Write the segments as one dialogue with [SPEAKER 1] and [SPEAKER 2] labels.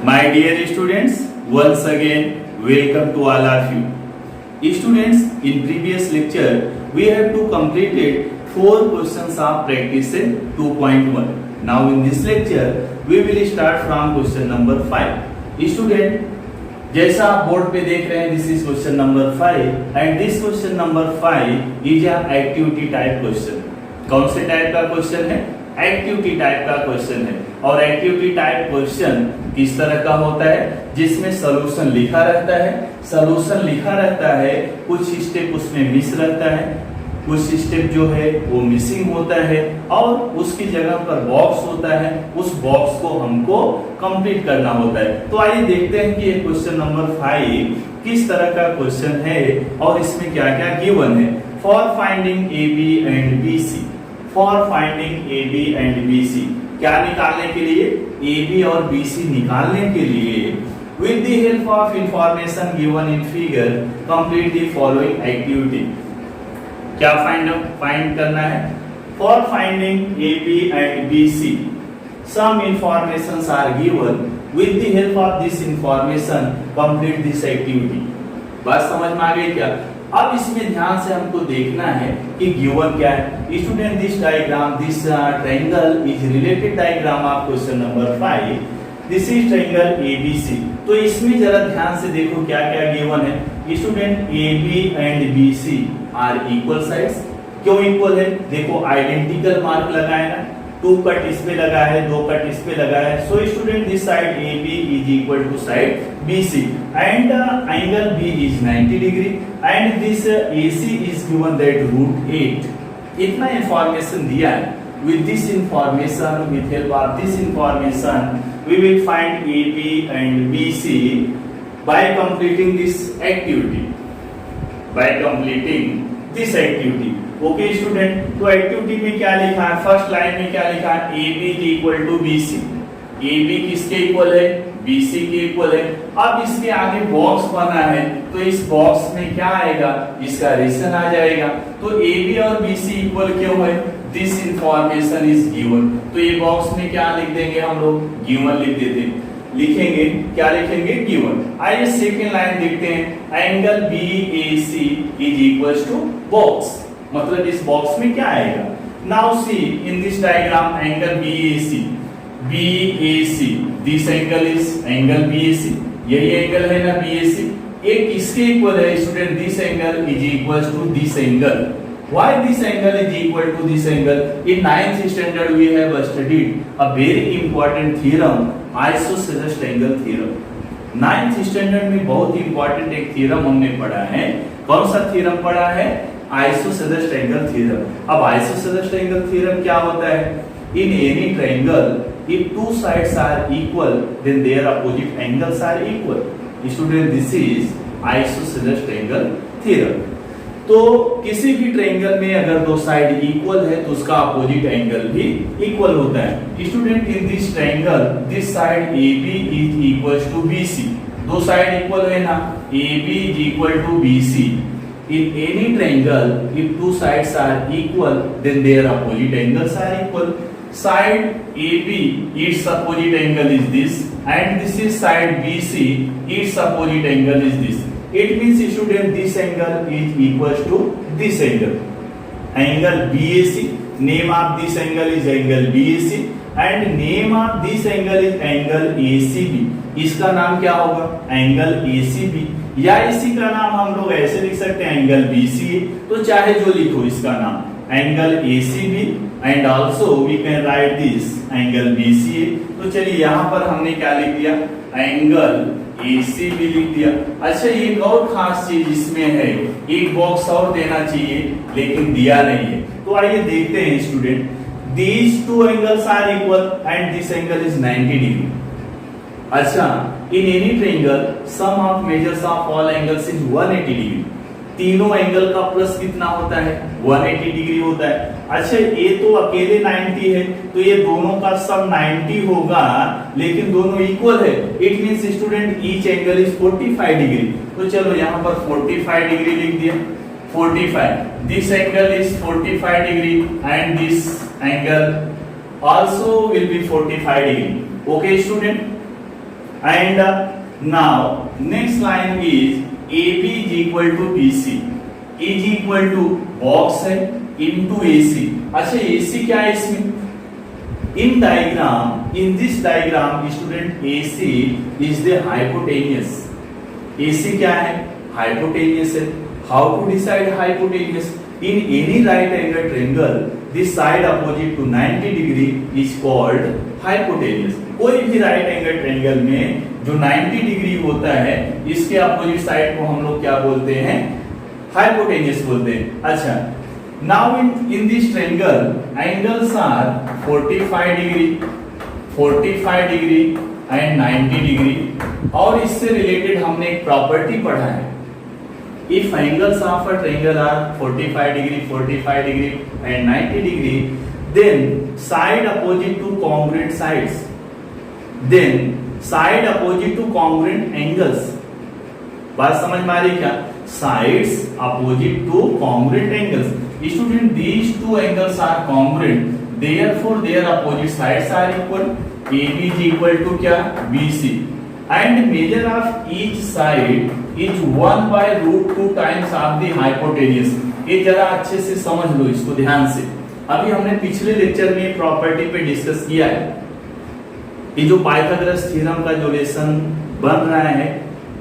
[SPEAKER 1] My dear students, once again, welcome to all of you. Students, in previous lecture, we have to completed 4 questions of practice 2.1. Now in this lecture, we will start from question number 5. Student, जैसा आप board पे देख रहे हैं, this is question number 5 and this question number 5 is a activity type question. कौन से type का question है? एक्टिविटी टाइप का क्वेश्चन है. और एक्टिविटी टाइप क्वेश्चन किस तरह का होता है? जिसमें सॉल्यूशन लिखा रहता है. सॉल्यूशन लिखा रहता है, कुछ स्टेप उसमें मिस रहता है, कुछ स्टेप जो है वो मिसिंग होता है और उसकी जगह पर बॉक्स होता है. उस बॉक्स को हमको कंप्लीट करना होता है. तो आइए देखते हैं कि ये क्वेश्चन नंबर 5 किस तरह का क्वेश्चन है और इसमें क्या क्या गिवन है. For finding A B and B C. For finding A B and B C, क्या निकालने के लिए? ए बी और बी सी निकालने के लिए with the help of information given in figure complete the following activity. क्या फाइंड करना है? For finding A B and B C some informations are given with the help of this information complete this activity. बात समझ में आ गई क्या? अब इसमें ध्यान से हमको देखना है कि गिवन क्या है. Student, this diagram, this triangle is related diagram of question number 5. This is triangle ABC. तो इसमें जरा ध्यान से देखो क्या क्या गिवन है. Student, A B and B C are equal sides. क्यों इक्वल है? देखो आइडेंटिकल मार्क लगाए ना, 2 कट इस पे लगा है, 2 कट इस पे लगा है. So student, this side A B is equal to side B C and angle B is 90 degree and this A C is given that √8. इतना इंफॉर्मेशन दिया है. With this information, with help of this information we will find A, B and B, C by completing this activity. By completing this activity. Okay student, तो activity में क्या लिखा है? First line में क्या लिखा है? A B is equal to B C. A B किसके इक्वल है? B C के इक्वल है. अब इसके आगे बॉक्स बना है, तो इस बॉक्स में क्या आएगा? इसका रेशन आ जाएगा. तो A B और B C इक्वल क्यों है? This information is given. तो ये बॉक्स में क्या लिख देंगे हम लोग? गिवन लिख देते हैं. लिखेंगे क्या? लिखेंगे गिवन. आइए सेकंड लाइन देखते हैं. Angle BAC is equal to box. मतलब इस बॉक्स में क्या आएगा? Now see in this diagram angle BAC. This angle is angle BAC. यही एंगल है ना BAC. एक किसके इक्वल है student? This angle is equal to this angle. Why this angle is equal to this angle? In 9th standard we have studied a very important theorem, isosceles angle theorem. 9th standard में बहुत important एक theorem हमने पढ़ा है. कौन सा theorem पढ़ा है? Isosceles angle theorem. अब isosceles angle theorem क्या होता है? In any triangle, if two sides are equal, then their opposite angles are equal. Student, this is isosceles angle theorem. तो किसी भी ट्रायंगल में अगर दो साइड इक्वल है तो उसका अपोजिट एंगल भी इक्वल होता है. Student, in this triangle this side AB is equal to BC. दो साइड इक्वल है ना, AB is equal to BC. In any triangle if two sides are equal then their opposite angles are equal. Side AB its opposite angle is this and this is side BC its opposite angle is this. It means student this angle is equals to this angle. Angle BAC, name of this angle is angle BAC and name of this angle is angle ACB. इसका नाम क्या होगा? Angle ACB. या इसी का नाम हम लोग ऐसे लिख सकते हैं एंगल BCA. तो चाहे जो लिखो इसका नाम angle ACB and also we can write this angle BCA. तो चलिए यहाँ पर हमने क्या लिख दिया? एंगल ACB लिख दिया. अच्छा, एक और खास चीज इसमें है, एक बॉक्स और देना चाहिए लेकिन दिया नहीं है. तो आइए देखते हैं student. These two angles are equal and this angle is 90 degree. अच्छा, in any triangle sum of measures of all angles is 180 degree. तीनों एंगल का प्लस कितना होता है? 180 डिग्री होता है. अच्छा, ये तो अकेले 90 है तो ये दोनों का सम 90 होगा लेकिन दोनों इक्वल है. It means student each angle is 45 degree. तो चलो यहाँ पर 45 डिग्री लिख दिया. 45. This angle is 45 degree and this angle also will be 45 degree. Okay student, and now next line is AB is equal to BC is equal to box है into AC। अच्छा AC क्या है इसमें? In diagram, in this diagram, student, AC is the hypotenuse। AC क्या है? Hypotenuse है। How to decide hypotenuse? In any right angle triangle, the side opposite to 90 degree is called hypotenuse। कोई भी right angle triangle में जो 90 degree होता है, इसके अपोजिट साइड को हम लोग क्या बोलते हैं? हाइपोटेन्यूस बोलते हैं। अच्छा, now in this triangle angles are 45 degree and 90 degree. और इससे रिलेटेड हमने एक प्रॉपर्टी पढ़ा है, if angles of a triangle are 45 degree and 90 degree, then side opposite to congruent sides, then side opposite to congruent angles। बात समझ में आ रही क्या? sides opposite to congruent angles, student, these two angles are congruent, therefore their opposite sides are equal। AB is equal to क्या? BC, and measure of each side is 1 by root 2 times of the hypotenuse। ये जरा अच्छे से समझ लो इसको ध्यान से। अभी हमने पिछले लेक्चर में प्रॉपर्टी पे डिस्कस किया है, ये जो पाइथागोरस थ्योरम का जो लेसन बन रहा है,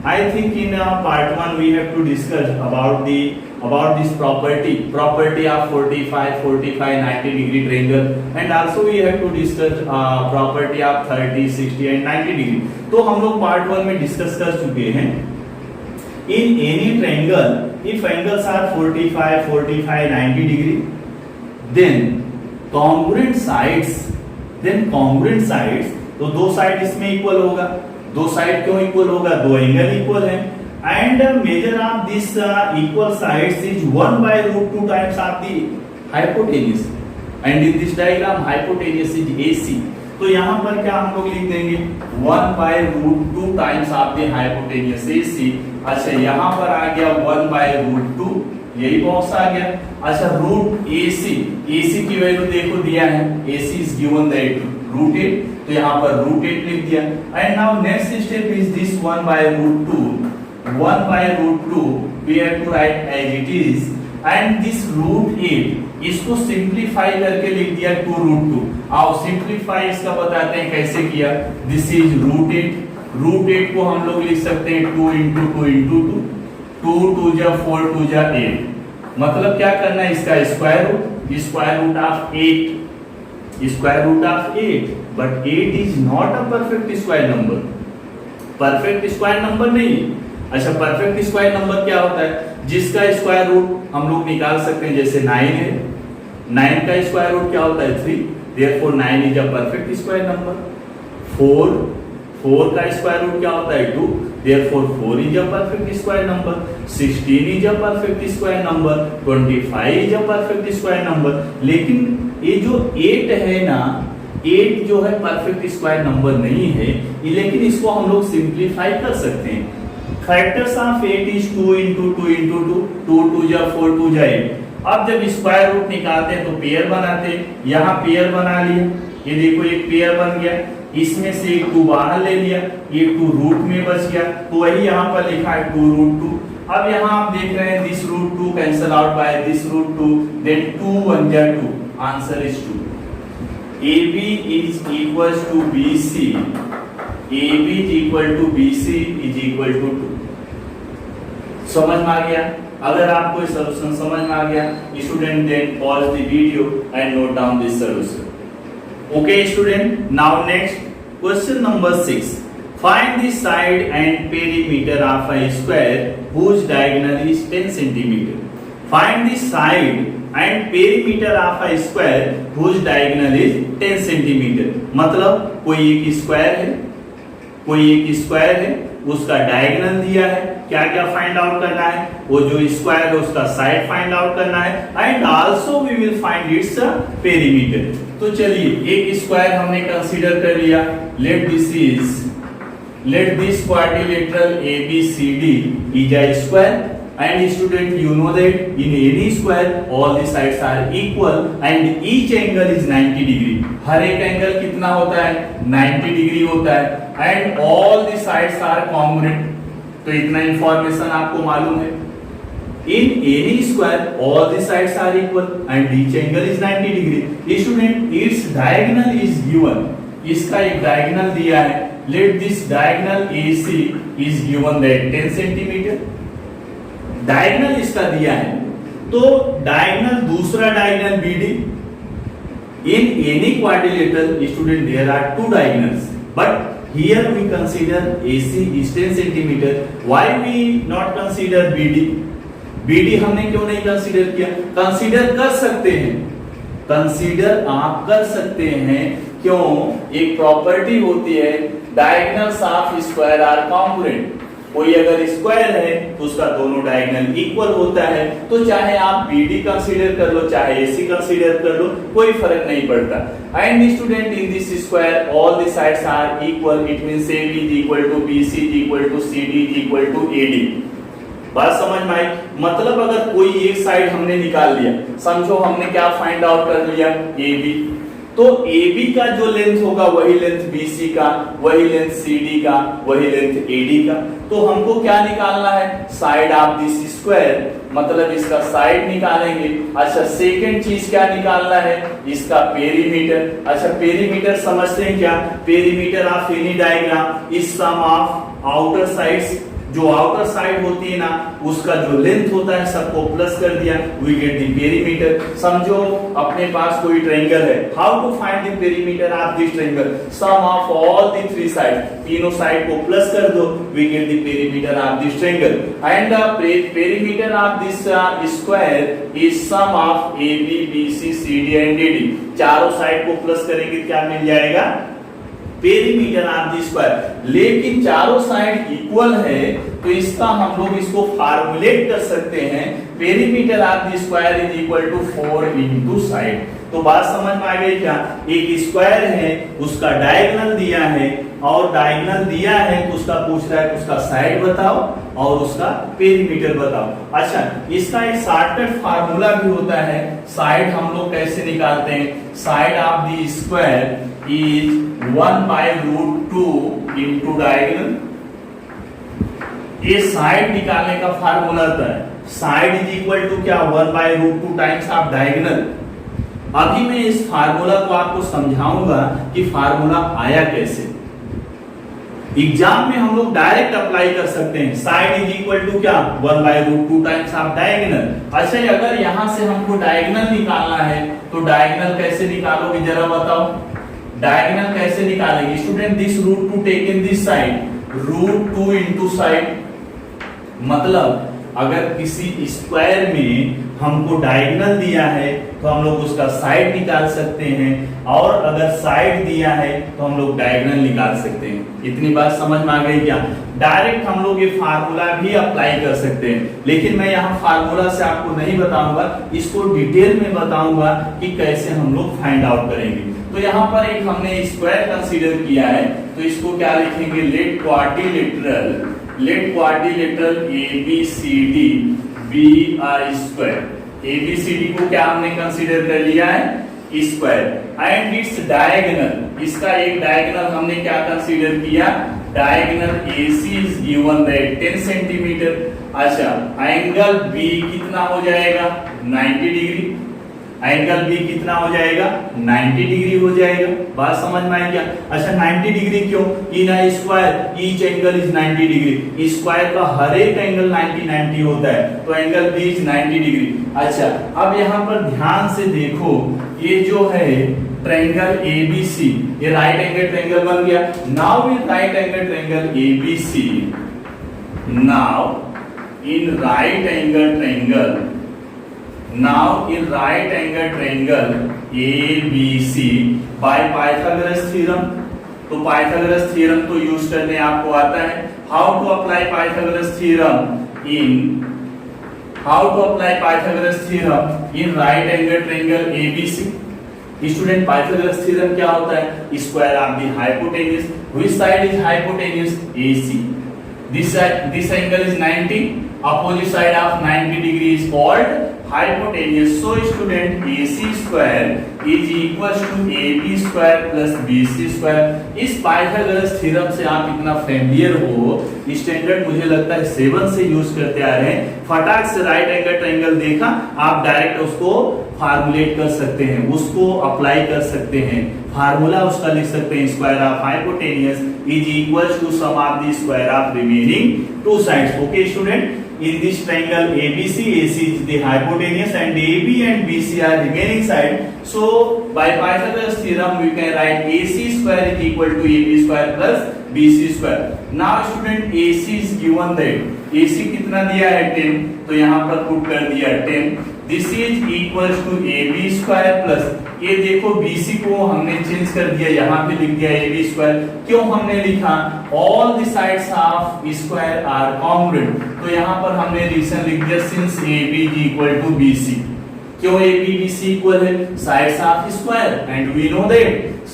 [SPEAKER 1] I think in part 1 we have to discuss about this property of 45 90 degree triangle, and also we have to discuss property of 30 60 and 90 degree. तो हम लोग पार्ट 1 में डिस्कस कर चुके हैं। In any triangle if angles are 45 90 degree, then congruent sides, तो दो side इसमें इक्वल होगा। दो साइड क्यों इक्वल होगा? दो एंगल इक्वल है, and measure of this equal sides is 1 by root 2 times of the hypotenuse, and in this diagram hypotenuse is AC। तो यहाँ पर क्या हम लोग लिख देंगे? 1 by root 2 times of the hypotenuse AC। अच्छा, यहाँ पर आ गया 1 by root 2, यही बॉक्स आ गया। अच्छा, रूट AC की वैल्यू देखो दिया है, AC is given that root 8, तो यहाँ पर root 8 लिख दिया। And now next step is this 1 by root 2 we have to write as it is, and this root 8 इसको सिंप्लीफाई करके लिख दिया 2 root 2। आओ सिंप्लीफाई इसका बताते हैं कैसे किया। दिस इज रूट 8 को हम लोग लिख सकते हैं 2 into 2 into 2, 2 2 जा 4 2 जा 8। मतलब क्या करना है? इसका square root of 8, but 8 is not a perfect square number. Perfect square number नहीं। अच्छा, परफेक्ट स्क्वायर नंबर क्या होता है? जिसका स्क्वायर रूट हम लोग निकाल सकते हैं, जैसे 9 है, 9 का स्क्वायर रूट क्या होता है? 3, therefore 9 is a perfect square number. 4 का स्क्वायर रूट क्या होता है? 2, therefore 4 is a perfect square number, 16 is a perfect square number, 25 is a perfect square number। लेकिन ये जो 8 है ना, 8 जो है परफेक्ट स्क्वायर नंबर नहीं है, लेकिन इसको हम लोग सिंप्लीफाई कर सकते हैं। Factors of 8 is 2 into 2 into 2, 2 2 जा 4 2 जा 8। अब जब स्क्वायर रूट निकालते हैं तो पेयर बनाते हैं, यहाँ पेयर बना लिया, ये देखो एक पेयर बन गया, इसमें से एक 2 बाहर ले लिया, ये 2 रूट में बच गया, तो वही यहाँ पर लिखा है 2 root 2। अब यहाँ आप देख रहे हैं this root 2 cancel out by this root 2, then 2 1 जा 2, answer is 2। AB is equals to BC, AB is equal to BC is equal to 2। समझ में आ गया? अगर आपको ये सॉल्यूशन समझ में आ गया, student then pause the video and note down this solution. Okay student, now next question number 6, find the side and perimeter of a square whose diagonal is 10 centimeter। Find the side and perimeter of a square whose diagonal is 10 centimeter। मतलब कोई एक square है, उसका diagonal दिया है, क्या क्या find out करना है? वो जो स्क्वायर है उसका साइड फाइंड आउट करना है, and also we will find its perimeter. तो चलिए एक स्क्वायर हमने कंसीडर कर लिया, let this quadrilateral ABCD is a square, And student, you know that in any square all the sides are equal and each angle is 90 degree. हर एक angle कितना होता है? 90 डिग्री होता है and all the sides are congruent. तो इतना information आपको मालूम है. In any square all the sides are equal and each angle is 90 degree. Student, its diagonal is given. इसका एक डायगोनल दिया है. Let this diagonal AC is given that 10 centimetre. Diagonal इसका दिया है, तो डायगोनल दूसरा diagonal BD. In any quadrilateral, student, there are two diagonals, but here we consider AC is 10 centimetre. Why we not consider BD? BD हमने क्यों नहीं consider किया? Consider कर सकते हैं, कंसीडर आप कर सकते हैं. क्यों? एक प्रॉपर्टी होती है diagonals of square are congruent. कोई अगर स्क्वायर है तो उसका दोनों डायगोनल इक्वल होता है. तो चाहे आप BD कंसीडर कर लो, चाहे AC कंसीडर कर लो, कोई फर्क नहीं पड़ता. And student, in this square all the sides are equal. It means AB is equal to BC is equal to CD is equal to AD. बात समझ में आई? मतलब अगर कोई एक साइड हमने निकाल लिया, समझो हमने क्या फाइंड आउट कर लिया? AB. तो AB का जो लेंथ होगा वही लेंथ BC का, वही लेंथ CD का, वही लेंथ AD का. तो हमको क्या निकालना है? साइड ऑफ दिस स्क्वायर, मतलब इसका साइड निकालेंगे. अच्छा, सेकंड चीज क्या निकालना है? इसका पेरीमीटर. अच्छा, पेरीमीटर समझते हैं क्या? Perimeter of any diagram is sum of outer sides. जो आउटर साइड होती है ना, उसका जो लेंथ होता है सबको प्लस कर दिया, वी गेट द पेरीमीटर. समझो अपने पास कोई ट्रायंगल है. How to find the perimeter of this triangle? Sum of all the three side, तीनों साइड को प्लस कर दो, we get the perimeter of this triangle. And the perimeter of this square is sum of AB BC CD and AD. चारों side को plus करेंगे क्या मिल जाएगा? Perimeter of the square. लेकिन चारों साइड इक्वल है तो इसका हम लोग इसको फार्मूलेट कर सकते हैं. Perimeter of the square is equal to 4 into side. तो बात समझ में आ गई क्या? एक स्क्वायर है, उसका डायगोनल दिया है, और डायगोनल दिया है तो उसका पूछ रहा है उसका साइड बताओ और उसका पेरीमीटर बताओ. अच्छा, इसका एक शॉर्टकट फार्मूला भी होता है. साइड हम लोग कैसे निकालते हैं? Side of the square is 1 by root 2 into diagonal. ये साइड निकालने का फार्मूला होता है. साइड इज इक्वल टू क्या? 1 by root 2 times of diagonal. अभी मैं इस फार्मूला को आपको समझाऊंगा कि फार्मूला आया कैसे. एग्जाम में हम लोग डायरेक्ट अप्लाई कर सकते हैं. साइड इज इक्वल टू क्या? 1 by root 2 times of diagonal. अच्छा, अगर यहां से हमको डायगोनल निकालना है तो डायगोनल कैसे निकालोगे जरा बताओ? डायगोनल कैसे निकालेंगे? Student, this root 2 taken this side, root 2 into side. मतलब अगर किसी स्क्वायर में हमको डायगोनल दिया है तो हम लोग उसका साइड निकाल सकते हैं, और अगर साइड दिया है तो हम लोग डायगोनल निकाल सकते हैं. इतनी बात समझ में आ गई क्या? डायरेक्ट हम लोग ये फार्मूला भी अप्लाई कर सकते हैं, लेकिन मैं यहाँ फार्मूला से आपको नहीं बताऊंगा, इसको डिटेल में बताऊंगा कि कैसे हम लोग फाइंड आउट करेंगे. तो यहाँ पर एक हमने स्क्वायर कंसीडर किया है, तो इसको क्या लिखेंगे? Let quadrilateral ABCD be square. ABCD को क्या हमने कंसीडर कर लिया है? स्क्वायर. एंड इट्स डायगोनल, इसका एक डायगोनल हमने क्या कंसीडर किया? Diagonal AC is given that 10 centimetre. अच्छा, एंगल B कितना हो जाएगा? 90 डिग्री. एंगल B कितना हो जाएगा? 90 डिग्री हो जाएगा. बात समझ में आई क्या? अच्छा, 90 डिग्री क्यों? In a square each angle is 90 degree. Square का हर एक एंगल 90 होता है, तो एंगल B इज 90 डिग्री. अच्छा, अब यहाँ पर ध्यान से देखो, ये जो है ट्रायंगल ABC, ये राइट एंगल ट्रायंगल बन गया. Now in right angle triangle ABC, now in right angle triangle, now in right angle triangle ABC by Pythagoras theorem. तो पाइथागोरस थ्योरम तो यूज करने आपको आता है. How to apply Pythagoras theorem in right angle triangle ABC. Student, Pythagoras theorem क्या होता है? Square of the hypotenuse. Which side is hypotenuse? AC. This angle is 90 opposite side of 90 degree is called hypotenuse. So student, AC square is equals to AB square plus BC square. इस Pythagoras theorem से आप इतना familiar हो, standard मुझे लगता है 7 से use करते आ रहे हैं। फटाक से राइट एंगल ट्रायंगल देखा, आप डायरेक्ट उसको फार्मुलेट कर सकते हैं, उसको अप्लाई कर सकते हैं। फार्मूला उसका लिख सकते हैं, square of hypotenuse is equals to sum of the square of remaining two sides. Okay student, in this triangle ABC, AC is the hypotenuse and AB and BC are remaining side. So by Pythagoras theorem we can write AC square is equal to AB square plus BC square. Now student, AC is given that AC कितना दिया है 10, तो यहाँ पर put कर दिया 10. This is equals to AB square plus, ये देखो BC को हमने चेंज कर दिया, यहाँ पे लिख दिया AB square. क्यों हमने लिखा? All the sides of square are congruent. तो यहाँ पर हमने रीजन लिख दिया since AB is equal to BC. क्यों AB BC इक्वल है? Sides of square and we know that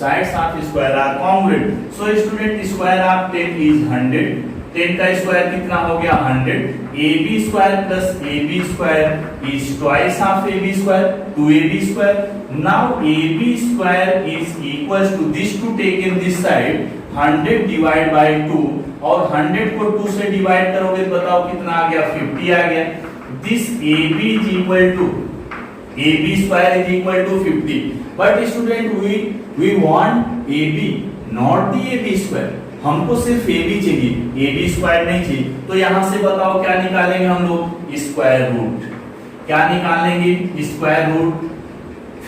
[SPEAKER 1] sides of square are congruent. So student, square of 10 is 100. 10 का square कितना हो गया? 100. AB square plus AB square is twice of AB square, 2AB square. Now AB square is equals to this to take in this side 100 divided by 2, और 100 को 2 से divide करोगे तो बताओ कितना आ गया? 50 आ गया. This AB is equal to AB square is equal to 50. But student, we want AB, not the AB square. हमको सिर्फ AB चाहिए, AB स्क्वायर नहीं चाहिए. तो यहां से बताओ क्या निकालेंगे हम लोग? Square root. क्या निकालेंगे? Square root.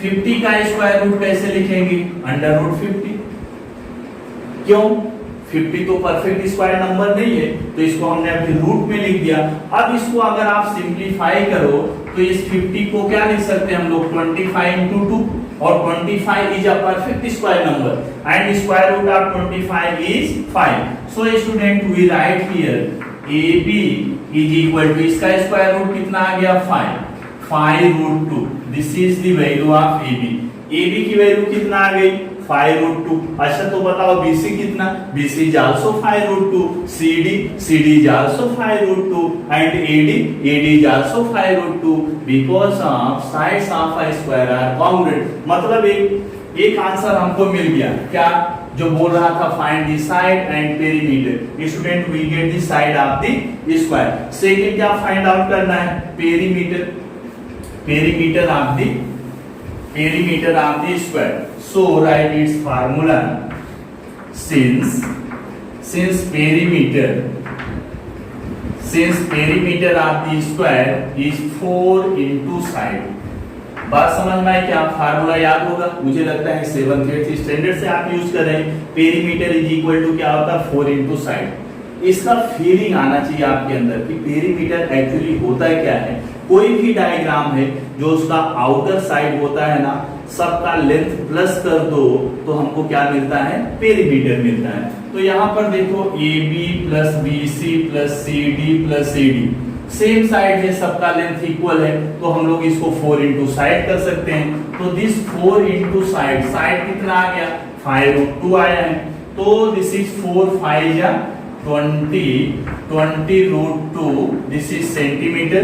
[SPEAKER 1] 50 का स्क्वायर रूट कैसे लिखेंगे? Under root 50. क्यों? 50 तो परफेक्ट स्क्वायर नंबर नहीं है, तो इसको हमने अभी रूट में लिख दिया. अब इसको अगर आप सिंप्लीफाई करो तो इस 50 को क्या लिख सकते हैं हम लोग? 25 into 2, और 25 is a perfect square number and square root of 25 is 5. So student, we write here AB is equal to, इसका स्क्वायर रूट कितना आ गया? 5 root 2. This is the value of AB. AB की वैल्यू कितना आ गई? 5 root 2. अच्छा, तो बताओ BC कितना? BC is also 5 root 2. CD is also 5 root 2 and AD is also 5 root 2 because of sides of a square are congruent. मतलब एक answer हमको मिल गया. क्या जो बोल रहा था? Find the side and perimeter. Student, we get the side of the square. Second क्या फाइंड आउट करना है? Perimeter. Perimeter of the square. So write its formula. Since perimeter of the square is 4 into side. बात समझ में आई? क्या formula याद होगा? मुझे लगता है 7th 8th स्टैंडर्ड से आप यूज कर रहे हैं. पेरीमीटर इज इक्वल टू क्या होता है? 4 into साइड. इसका फीलिंग आना चाहिए आपके अंदर कि पेरीमीटर एक्चुअली होता है क्या है. कोई भी डायग्राम है जो उसका आउटर साइड होता है ना, सबका लेंथ प्लस कर दो तो हमको क्या मिलता है? पेरीमीटर मिलता है. तो यहाँ पर देखो AB plus BC plus CD plus AD same side है, सबका लेंथ इक्वल है, तो हम लोग इसको 4 into साइड कर सकते हैं. तो दिस 4 into साइड कितना आ गया? 5 root 2 आया है. तो दिस इज 4 5 या 20 root 2. This is centimeter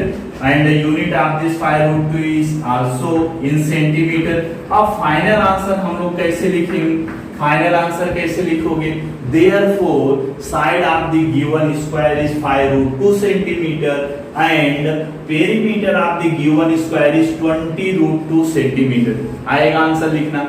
[SPEAKER 1] and the unit of this 5 root 2 is also in centimeter. अब फाइनल आंसर हम लोग कैसे लिखेंगे? फाइनल आंसर कैसे लिखोगे? Therefore side of the given square is 5 root 2 centimeter and perimeter of the given square is 20 root 2 centimeter. आएगा answer लिखना.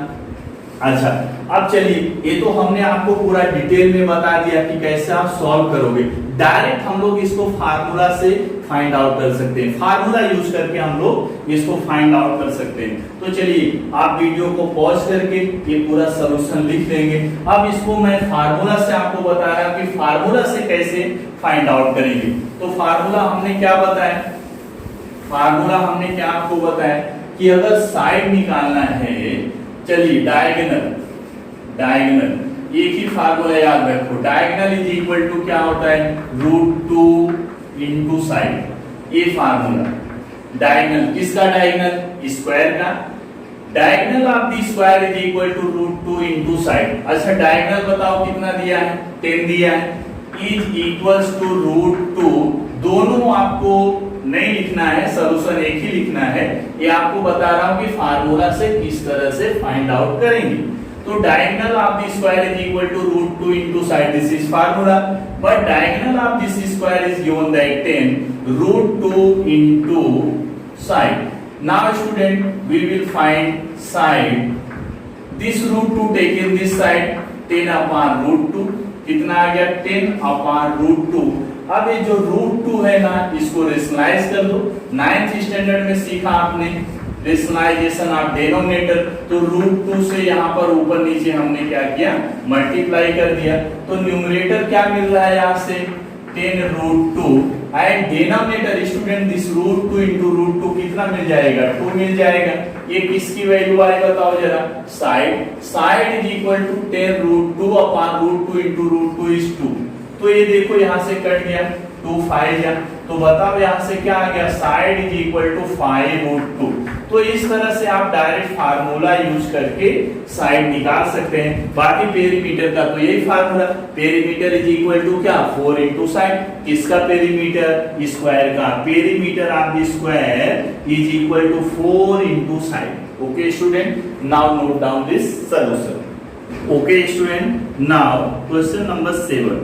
[SPEAKER 1] अच्छा, अब चलिए, ये तो हमने आपको पूरा डिटेल में बता दिया कि कैसे आप सॉल्व करोगे. डायरेक्ट हम लोग इसको फार्मूला से फाइंड आउट कर सकते हैं. फार्मूला यूज करके हम लोग इसको फाइंड आउट कर सकते हैं. तो चलिए, आप वीडियो को पॉज करके ये पूरा सॉल्यूशन लिख लेंगे. अब इसको मैं फार्मूला से आपको बता रहा कि फार्मूला से कैसे फाइंड आउट करेंगे. तो फार्मूला हमने क्या बताया? फार्मूला हमने क्या आपको बताया कि अगर साइड निकालना है, चलिए डायगोनल एक ही फार्मूला याद रखो. डायगोनल इज इक्वल टू क्या होता है? Root 2 into side. ये फार्मूला डायगोनल किसका? डायगोनल स्क्वायर का. Diagonal of the square is equal to root 2 into side. अच्छा, डायगोनल बताओ कितना दिया है? 10 दिया है. इज इक्वल्स टू रूट 2 दोनों आपको नहीं लिखना है, सॉल्यूशन एक ही लिखना है। ये आपको बता रहा हूं कि फार्मूला से किस तरह से फाइंड आउट करेंगे। तो diagonal of the square is equal to √2 into side, this is formula, but diagonal of this square is given that 10 √2 into side. Now student we will find side, this √2 taken this side 10 upon √2, कितना आ गया 10 upon √2। अब ये जो √2 है ना, इसको rationalise कर लो। 9th standard में सीखा आपने रेशनलाइजेशन ऑफ डिनोमिनेटर। तो √2 से यहाँ पर ऊपर नीचे हमने क्या किया, मल्टीप्लाई कर दिया। तो न्यूमरेटर क्या मिल रहा है यहाँ से 10 √2 and denominator student this √2 into √2 कितना मिल जाएगा 2 मिल जाएगा। ये किसकी वैल्यू आई बताओ जरा, side is equal to 10 √2 upon √2 into √2 is 2। तो ये देखो यहाँ से कट गया 2 5 या, तो बताओ यहाँ से क्या आ गया, साइड इज इक्वल टू 5√2। तो इस तरह से आप डायरेक्ट फार्मूला यूज करके साइड निकाल सकते हैं। बाकी पेरीमीटर का तो यही formula, perimeter is equal to क्या 4 इनटू साइड। किसका पेरीमीटर, स्क्वायर का। Perimeter of the square is equal to 4 into side. Okay student, now note down this solution. Okay student, now question number 7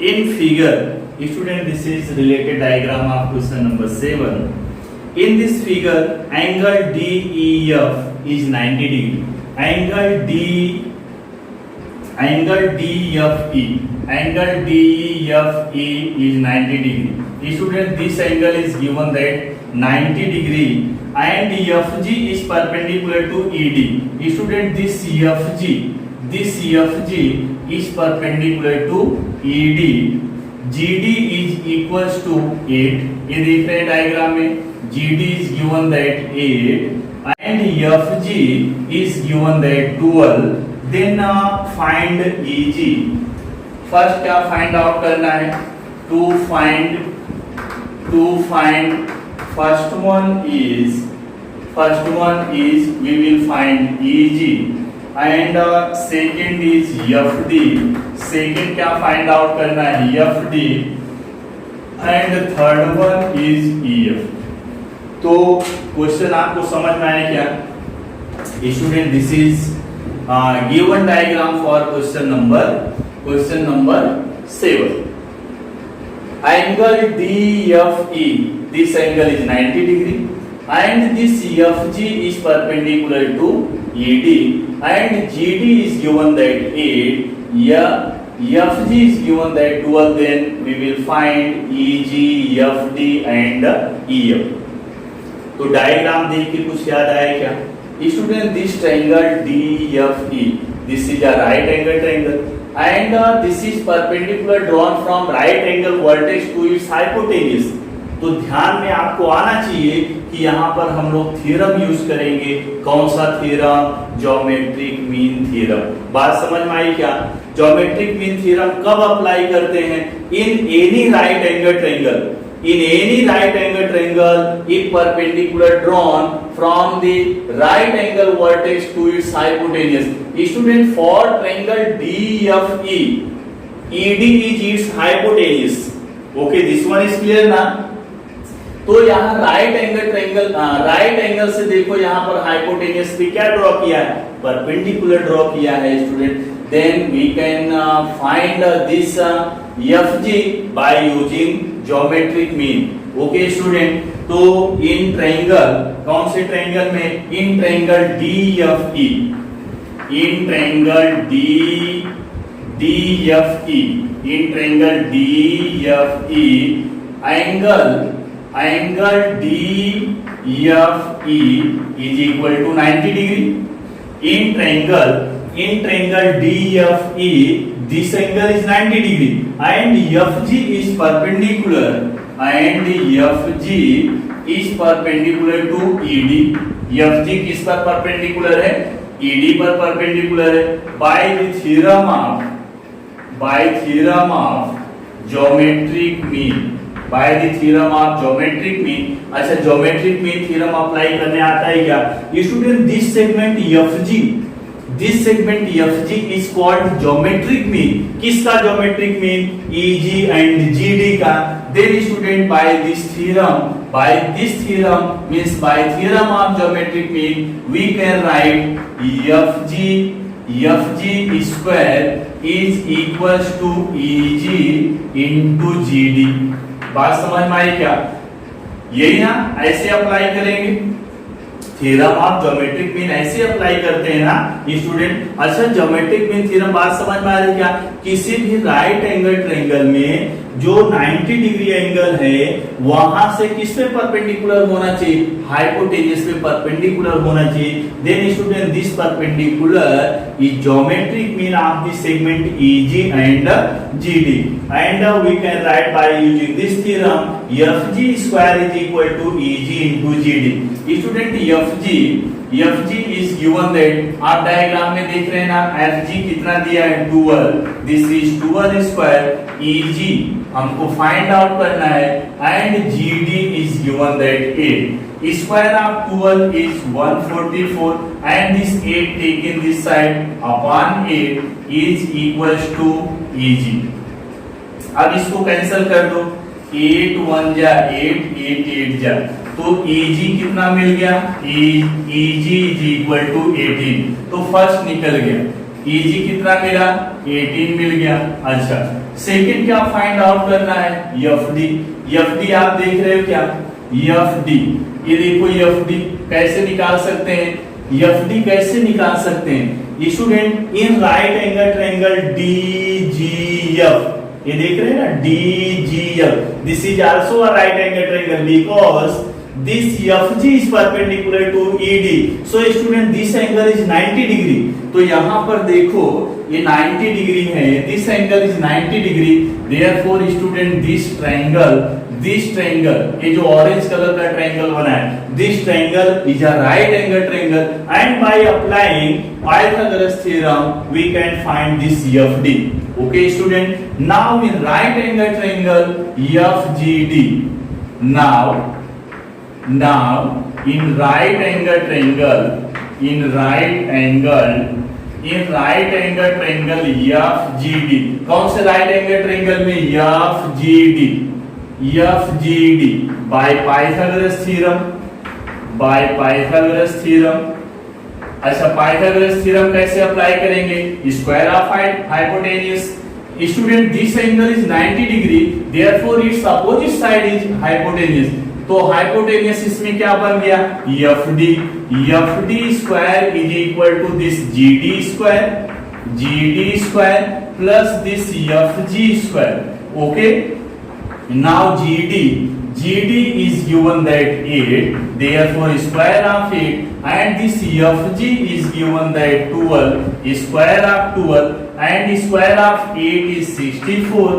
[SPEAKER 1] in figure, student this is related diagram of question number 7. In this figure angle DEF is 90 degree, angle DEFE is 90 degree. Student this angle is given that 90 degree and FG is perpendicular to ED. Student this FG is perpendicular to ED, GD is equals to 8। ये देख रहे हैं diagram में, GD is given that 8 and FG is given that 12। then find EG। First क्या find out करना है, to find first one is we will find EG and second is FD। Second क्या find out करना है, FD and third one is EF। तो question आपको समझ में आया क्या student, this is given diagram for question number 7। Angle DFE, this angle is 90 degree and this FG is perpendicular to ED and GD is given that 8, FG is given that 12, then we will find EG, FD and EF। तो diagram देख के कुछ याद आया क्या student, this triangle DFE, this is a right angle triangle and this is perpendicular drawn from right angle vertex to its hypotenuse। तो ध्यान में आपको आना चाहिए कि यहाँ पर हम लोग थ्योरम यूज करेंगे। कौन सा थ्योरम, ज्योमेट्रिक मीन थ्योरम। बात समझ में आई क्या, ज्योमेट्रिक मीन थ्योरम कब अप्लाई करते हैं, in any right angle triangle if perpendicular drawn from the right angle vertex to its hypotenuse. Student for triangle DFE, ED is its hypotenuse. Okay, this one is clear ना। तो यहाँ right angle से देखो यहाँ पर hypotenuse पे क्या draw किया है, परपेंडिकुलर ड्रॉ किया है student. Then we can find this FG by using geometric mean. Okay student, तो इन ट्रायंगल, कौन से ट्रायंगल में, in triangle DFE, in triangle DFE, in triangle DFE angle DFE is equal to 90 degree। in triangle DFE this angle is 90 degree and FG is perpendicular to ED। FG किस पर perpendicular है, ED पर perpendicular है। by the theorem of geometric mean। अच्छा, geometric mean theorem apply करने आता है क्या student, this segment this segment FG is called geometric mean. किसका geometric mean? EG and GD का। Then student by this theorem means by theorem of geometric mean we can write FG square is equals to EG into GD। बात समझ में आई क्या? यही ना, ऐसे अप्लाई करेंगे थ्योरम ऑफ ज्योमेट्रिक मीन, ऐसे अप्लाई करते हैं ना स्टूडेंट। अच्छा, ज्योमेट्रिक मीन थ्योरम बात समझ में आ रही क्या? किसी भी राइट एंगल ट्रायंगल में जो 90 डिग्री एंगल है वहां से किस पे परपेंडिकुलर होना चाहिए? हाइपोटेन्यूज पे परपेंडिकुलर होना चाहिए। Then student this perpendicular is geometric mean of the segment EG and GD and we can write by using this theorem FG square is equal to EG into GD। Student FG is given that, आप diagram में देख रहे हैं ना, FG कितना दिया है? 12। This is 12 square. EG हमको फाइंड आउट करना है and GD is given that 8। Square of 12 is 144 and this 8 taken this side upon 8 is equals to EG। अब इसको कैंसिल कर दो, 8 1 जा 8, 8 8 जा, तो EG कितना मिल गया? EG is equal to 18। तो फर्स्ट निकल गया। EG कितना मिला? 18 मिल गया। अच्छा, सेकंड क्या फाइंड आउट करना है? FD आप देख रहे हो क्या? FD, ये देखो FD कैसे निकाल सकते हैं? FD कैसे निकाल सकते हैं स्टूडेंट? इन राइट एंगल ट्रायंगल DGF, ये देख रहे हैं ना DGF, this is also a right angle triangle because this FG is perpendicular to ED, so student this angle is 90 degree। तो यहाँ पर देखो ये 90 डिग्री है, this angle is 90 degree, therefore student this triangle, ये जो ऑरेंज कलर का triangle बना है, this triangle is a right angle triangle and by applying Pythagoras theorem we can find this FD। Okay student, now in right angle triangle FGD, now in right angle triangle FGD, कौन से right angle triangle में? FGD by Pythagoras theorem. अच्छा, पाइथागोरस थ्योरम कैसे apply करेंगे? Square of hypotenuse. Student this angle is 90 degree, therefore its opposite side is hypotenuse. तो hypotenuse इसमें क्या बन गया? FD square is equal to this GD square plus this FG square. Okay, now GD is given that 8, therefore square of 8 and this FG is given that 12, square of 12 and square of 8 is 64,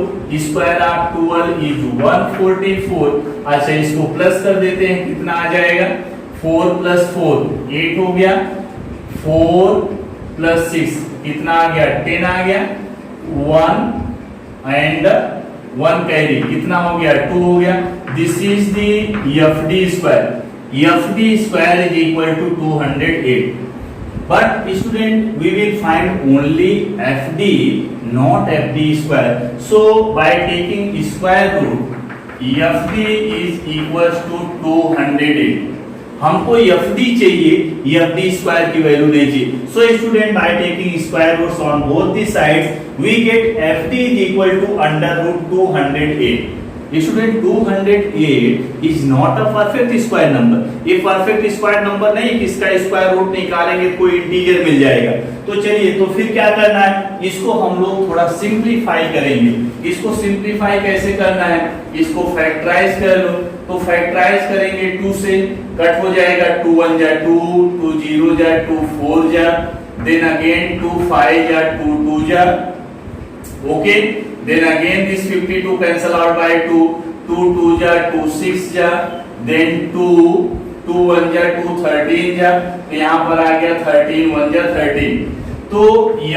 [SPEAKER 1] square of 12 is 144। अच्छा, इसको plus कर देते हैं, कितना आ जाएगा? 4 + 4 8 हो गया, 4 + 6 कितना आ गया? 10 आ गया, 1 एंड 1 कैरी कितना हो गया? 2 हो गया। This is the FD square is equal to 208। But student, we will find only FD, not FD square. So by taking square root, FD is equals to 208। हमको FD चाहिए, FD स्क्वायर की value नहीं चाहिए। So student, by taking square roots on both the sides, we get FD is equal to under root 208। Student, 208 is not a perfect square number। ये perfect square number नहीं, किसका square root निकालेंगे कोई integer मिल जाएगा। तो चलिए, तो फिर क्या करना है? इसको हम लोग थोड़ा सिंप्लीफाई करेंगे। इसको सिंप्लीफाई कैसे करना है? इसको फैक्टराइज कर लो। तो फैक्टराइज करेंगे 2 से, कट हो जाएगा 2 1 जा 2, 2 0 जा 2 4 जा, देन अगेन 2 5 जा 2 2 जा। Okay, then again this 52 cancel out by 2, 2 2 ja 2 6 ja, then 2 2 1 ja 2 13 ja, तो यहाँ पर आ गया 13 1 ja 13। तो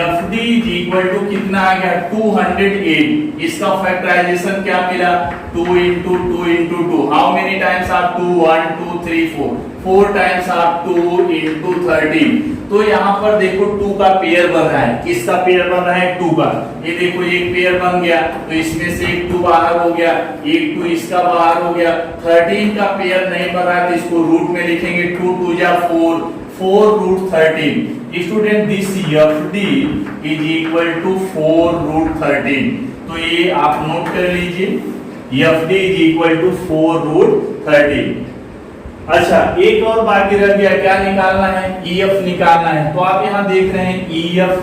[SPEAKER 1] FD is equal to कितना आ गया? 208। इसका फैक्टराइजेशन क्या मिला? 2 into 2 into 2। How many times are 2 1 2 3 4? 4 times of 2 into 13। तो यहाँ पर देखो 2 का पेयर बन रहा है। किसका पेयर बन रहा है? 2 का। ये देखो एक पेयर बन गया, तो इसमें से एक 2 बाहर हो गया, एक 2 इसका बाहर हो गया। 13 का पेयर नहीं बन रहा है, तो इसको रूट में लिखेंगे 2 2 जा 4, 4 root 13। Student this FD is equal to 4 root 13। तो ये आप नोट कर लीजिए, FD is equal to 4 root 13। अच्छा, एक और बाकी रह गया, क्या निकालना है? EF निकालना है। तो आप यहाँ देख रहे हैं EF,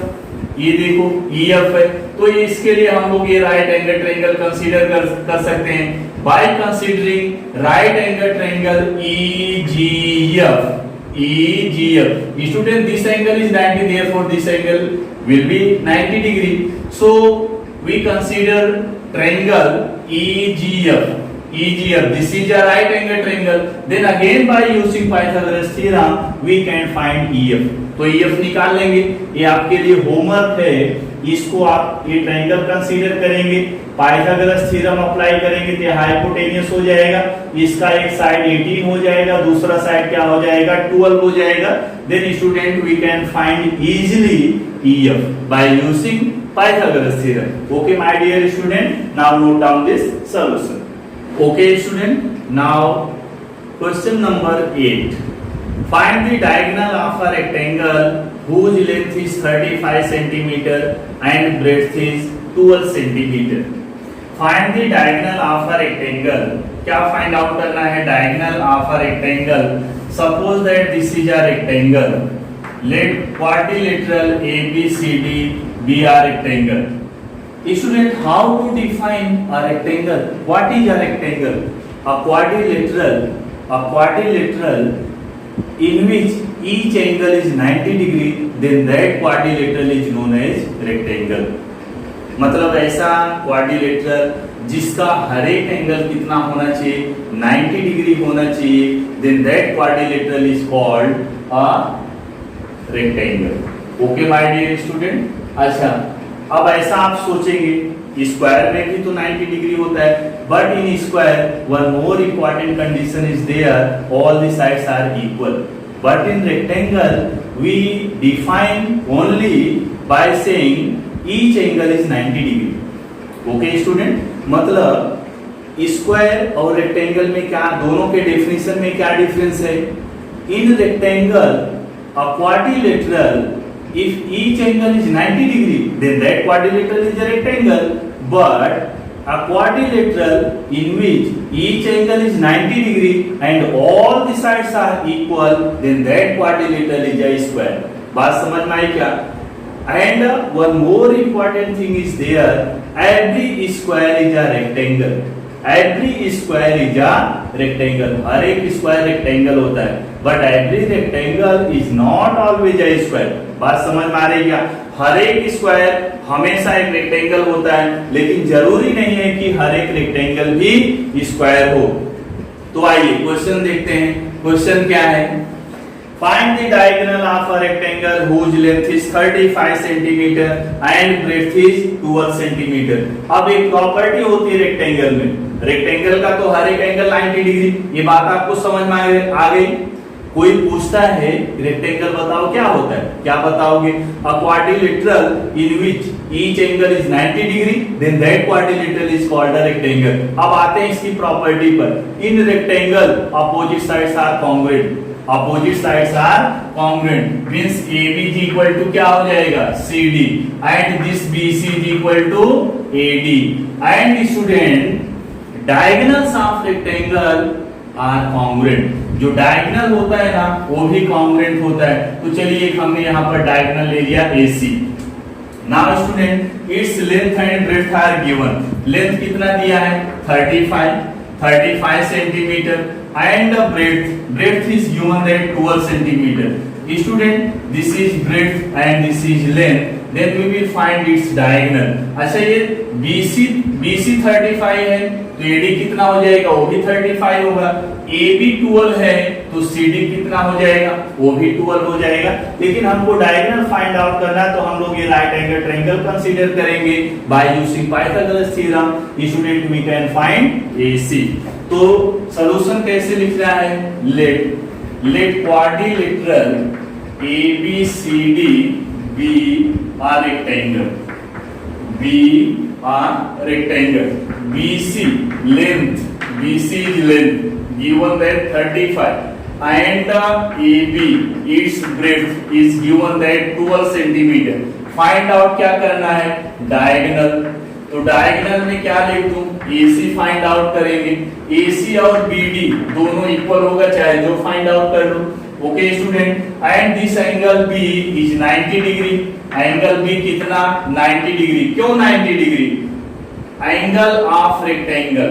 [SPEAKER 1] ये देखो EF है, तो इसके लिए हम लोग ये राइट एंगल ट्रायंगल कंसीडर कर सकते हैं by considering right angle triangle EGF। Student, this angle is 90, therefore this angle will be 90 degree. So we consider triangle EGF. This is a right angle triangle. Then again by using Pythagoras theorem we can find EF. तो EF निकाल लेंगे। ये आपके लिए homework है, इसको आप ये ट्रायंगल कंसीडर करेंगे, पाइथागोरस थ्योरम अप्लाई करेंगे तो हाइपोटेन्यूस हो जाएगा। इसका एक साइड 18 हो जाएगा, दूसरा साइड क्या हो जाएगा? 12 हो जाएगा। Then student we can find easily EF by using Pythagoras theorem. Okay my dear student, now note down this solution. Okay student, now question number 8. Find the diagonal of a rectangle whose length is 35 centimeter and breadth is 12 centimeter. Find the diagonal of a rectangle. क्या find out करना है? Diagonal of a rectangle. Suppose that this is a rectangle. Let quadrilateral ABCD be a rectangle. Student, how to define a rectangle? What is a rectangle? A quadrilateral in which each angle is 90 degree, then that quadrilateral is known as rectangle. मतलब ऐसा quadrilateral जिसका हर एक angle कितना होना चाहिए? 90 degree होना चाहिए, then that quadrilateral is called a rectangle. Okay my dear student? अच्छा, अब ऐसा आप सोचेंगे स्क्वायर में भी तो 90 डिग्री होता है, but in square one more important condition is there, all the sides are equal. But in rectangle we define only by saying each angle is 90 degree. Okay student, मतलब स्क्वायर और rectangle में क्या, दोनों के definition में क्या difference है? In rectangle a quadrilateral, if each angle is 90 degree, then that quadrilateral is a rectangle. But a quadrilateral in which each angle is 90 degree and all the sides are equal, then that quadrilateral is a square. बात समझ में आई क्या? And one more important thing is there, every square is a rectangle. Every square is a rectangle. हर एक square rectangle होता है, but every rectangle is not always a square. बात समझ में आ रही है क्या? हर एक स्क्वायर हमेशा एक रेक्टेंगल होता है, लेकिन जरूरी नहीं है कि हर एक रेक्टेंगल भी स्क्वायर हो। तो आइए क्वेश्चन देखते हैं। क्वेश्चन क्या है? Find the diagonal of a rectangle whose length is 35 centimeter and breadth is 12 centimeter. अब एक प्रॉपर्टी होती है रेक्टेंगल में, रेक्टेंगल का तो हर एक एंगल 90 डिग्री, ये बात आपको समझ में आ गई। कोई पूछता है रेक्टेंगल बताओ क्या होता है, क्या बताओगे? A quadrilateral in which each angle is 90 degree, then that quadrilateral is called a rectangle. अब आते हैं इसकी प्रॉपर्टी पर। In rectangle opposite sides are congruent, opposite sides are congruent, means AB is equal to क्या हो जाएगा? CD, and this BC is equal to AD, and student diagonals of rectangle are congruent. जो diagonal होता है ना वो भी congruent होता है। तो चलिए हमने यहाँ पर डायगोनल ले लिया AC। Now student its length and breadth are given. Length कितना दिया है? 35 centimetre and the breadth is given that 12 centimeter. Student, this is breadth and this is length, then we will find its diagonal. अच्छा, ये BC 35 है तो AD कितना हो जाएगा? वो भी 35 होगा। AB 12 है तो CD कितना हो जाएगा? वो भी 12 हो जाएगा। लेकिन हमको डायगोनल फाइंड आउट करना है, तो हम लोग ये राइट एंगल ट्रायंगल कंसीडर करेंगे by using Pythagoras theorem. Student we can find AC। तो सॉल्यूशन कैसे लिख रहा है? let quadrilateral ABCD be a rectangle. Be a rectangle. BC length. BC is length. Given that 35. And AB its breadth is given that 12 centimeter. Find out क्या करना है? Diagonal. तो diagonal में क्या लिख दूं? AC फाइंड आउट करेंगे. AC और BD दोनों इक्वल होगा, चाहे जो फाइंड आउट कर लो. Okay student, and this angle B is 90 degree. Angle B कितना? 90 डिग्री. क्यों 90 degree? Angle of rectangle.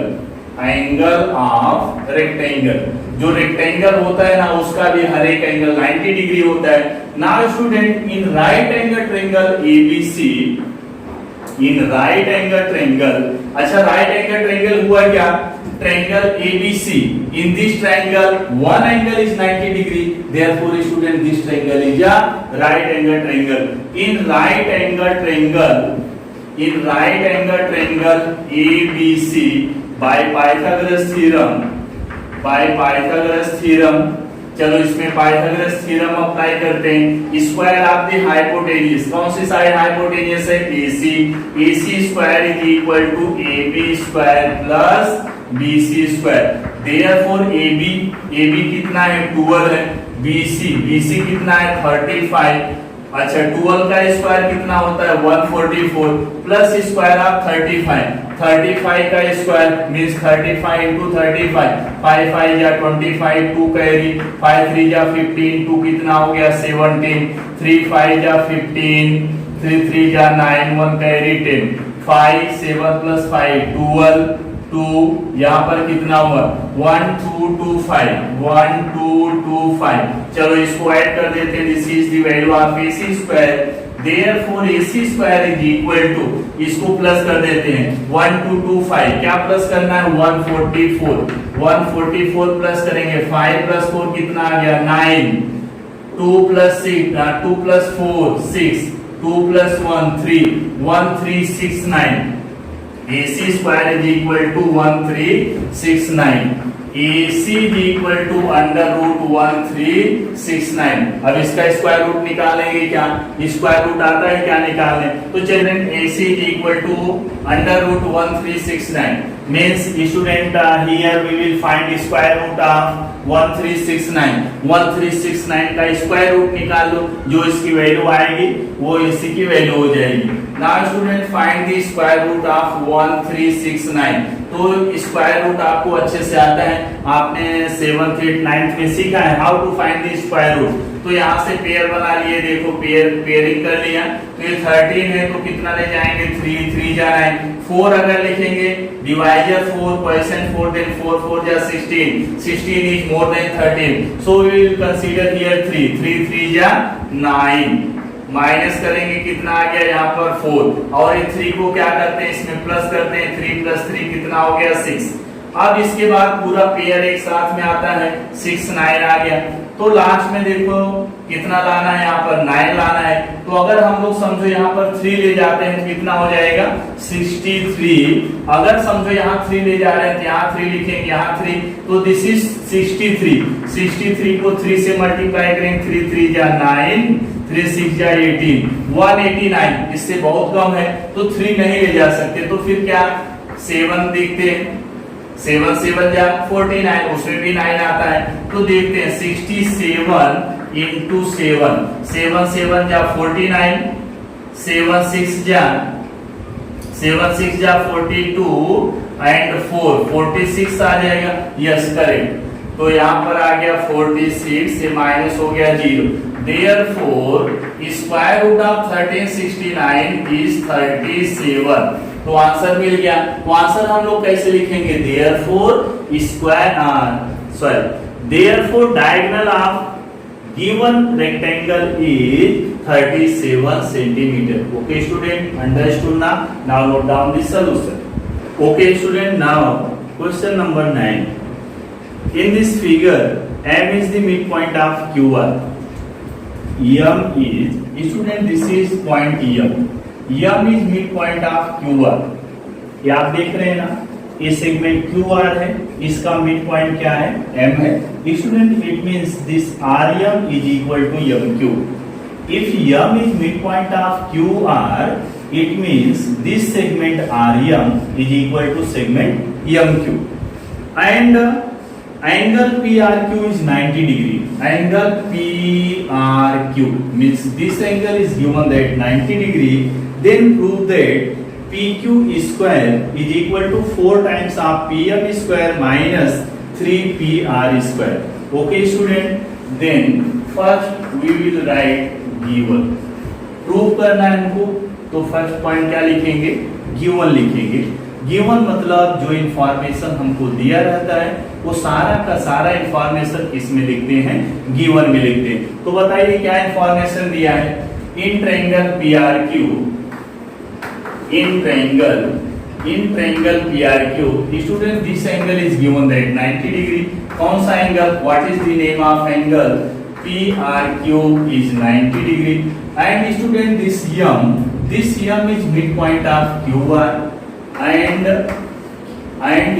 [SPEAKER 1] Angle of rectangle, जो रेक्टेंगल होता है ना उसका भी हर एक एंगल 90 डिग्री होता है. नाउ स्टूडेंट, इन राइट एंगल ट्रायंगल ABC, इन राइट एंगल ट्रायंगल, अच्छा राइट एंगल ट्रायंगल हुआ क्या? Triangle ABC. In this triangle, one angle is 90 degree. Therefore, student, this triangle is a right angle triangle. In right angle triangle, in right angle triangle ABC, by Pythagoras theorem, by Pythagoras theorem, चलो इसमें Pythagoras theorem apply करते हैं. Square of the hypotenuse, कौन सी side hypotenuse है? AC. AC square is equal to AB square plus BC square. Therefore AB कितना है? 12 है. BC कितना है? 35. अच्छा 12 का स्क्वायर कितना होता है? 144 प्लस स्क्वायर ऑफ 35. 35 का स्क्वायर मींस 35 into 35. 5 5 या 25, 2 कैरी, 5 3 या 15, 2 कितना हो गया? 17. 3 5 या 15, 3 3 या 9, 1 कैरी 10. 5 7 plus 5 12. 2 यहाँ पर कितना हुआ? 1 2 2 5. 1 2 2 5. चलो इसको ऐड कर देते हैं. This is the value of AC square. Therefore AC square is equal to, इसको प्लस कर देते हैं. 1 2 2 5. क्या प्लस करना है? 144. 144 प्लस करेंगे. 5 प्लस 4 कितना आ गया? 9. 2 plus 6 2 plus 4 6. 2 plus 1 3. 1369. AC square is equal to 1369. AC is equal to under root 1369. अब इसका स्क्वायर रूट निकालेंगे क्या? स्क्वायर रूट आता है क्या निकालने? तो चलिए AC is equal to under root 1369 means student here we will find square root of 1369. 1369 का स्क्वायर रूट निकाल लो, जो इसकी वैल्यू आएगी वो AC की वैल्यू हो जाएगी. Now student find the square root of 1369. तो स्क्वायर रूट आपको अच्छे से आता है, आपने 7th 8th 9th में सीखा है how to find the square root. तो यहाँ से पेयर बना लिए, देखो पेयरिंग कर लिया. तो ये 13 है तो कितना ले जाएंगे? 3 3 जा 9. 4 अगर लिखेंगे डिवाइजर 4 क्वोटिएंट 4 देन 4 4 जा 16. 16 is more than 13. So we will consider here 3 3 3 जा 9. माइनस करेंगे कितना आ गया यहाँ पर 4. और ये 3 को क्या करते हैं? इसमें प्लस करते हैं. 3 प्लस 3 कितना हो गया? 6. अब इसके बाद पूरा पेयर एक साथ में आता है. 6 9 आ गया. तो लास्ट में देखो कितना लाना है? यहाँ पर 9 लाना है. तो अगर हम लोग समझो यहाँ पर 3 ले जाते हैं तो कितना हो जाएगा? 63. अगर समझो यहाँ 3 ले जा रहे हैं तो यहाँ 3 लिखेंगे, यहाँ 3. तो दिस इज 63. 63 को 3 से मल्टीप्लाई करेंगे. 3 3 जा 9. 3 6 जा 18. 189. इससे बहुत कम है तो 3 नहीं ले जा सकते. तो फिर क्या? 7 देखते हैं. 7 7 जा 49, उसमें भी 9 आता है. तो देखते हैं 67 into 7. 7 7 जा 49. 7 6 जा 42 एंड 4 46 आ जाएगा. Yes correct. तो यहाँ पर आ गया 46 से माइनस हो गया 0. Therefore, square root of 1369 is 37. तो आंसर मिल गया. तो आंसर हम लोग कैसे लिखेंगे? Therefore diagonal of given rectangle is 37 centimeter. Okay student, understood now? Now note down the solution. Okay student, now question number 9. In this figure, M is the midpoint of QR. M is, student, this is point M. M is midpoint of QR. ये आप देख रहे हैं ना, ये segment Q R है, इसका mid point क्या है, एम है। Student it means this R M is equal to M Q. If M is mid point of Q R, it means this segment R M is equal to segment M Q. And angle PRQ is 90 degree. Angle PRQ means this angle is given that 90 degree. Then prove that PQ square is equal to 4 times of PM square minus 3PR square. Okay student. Then first we will write given. Prove करना है हमको, तो first point क्या लिखेंगे, given लिखेंगे। Given मतलब जो information हमको दिया रहता है वो सारा का सारा इंफॉर्मेशन इसमें लिखते हैं, गिवन में लिखते हैं। तो बताइए क्या इंफॉर्मेशन दिया है, इन triangle PRQ, in triangle PRQ student this angle is given that 90 degree. कौन सा angle, what is the name of angle, PRQ is 90 degree. And student this m is mid point of QR and m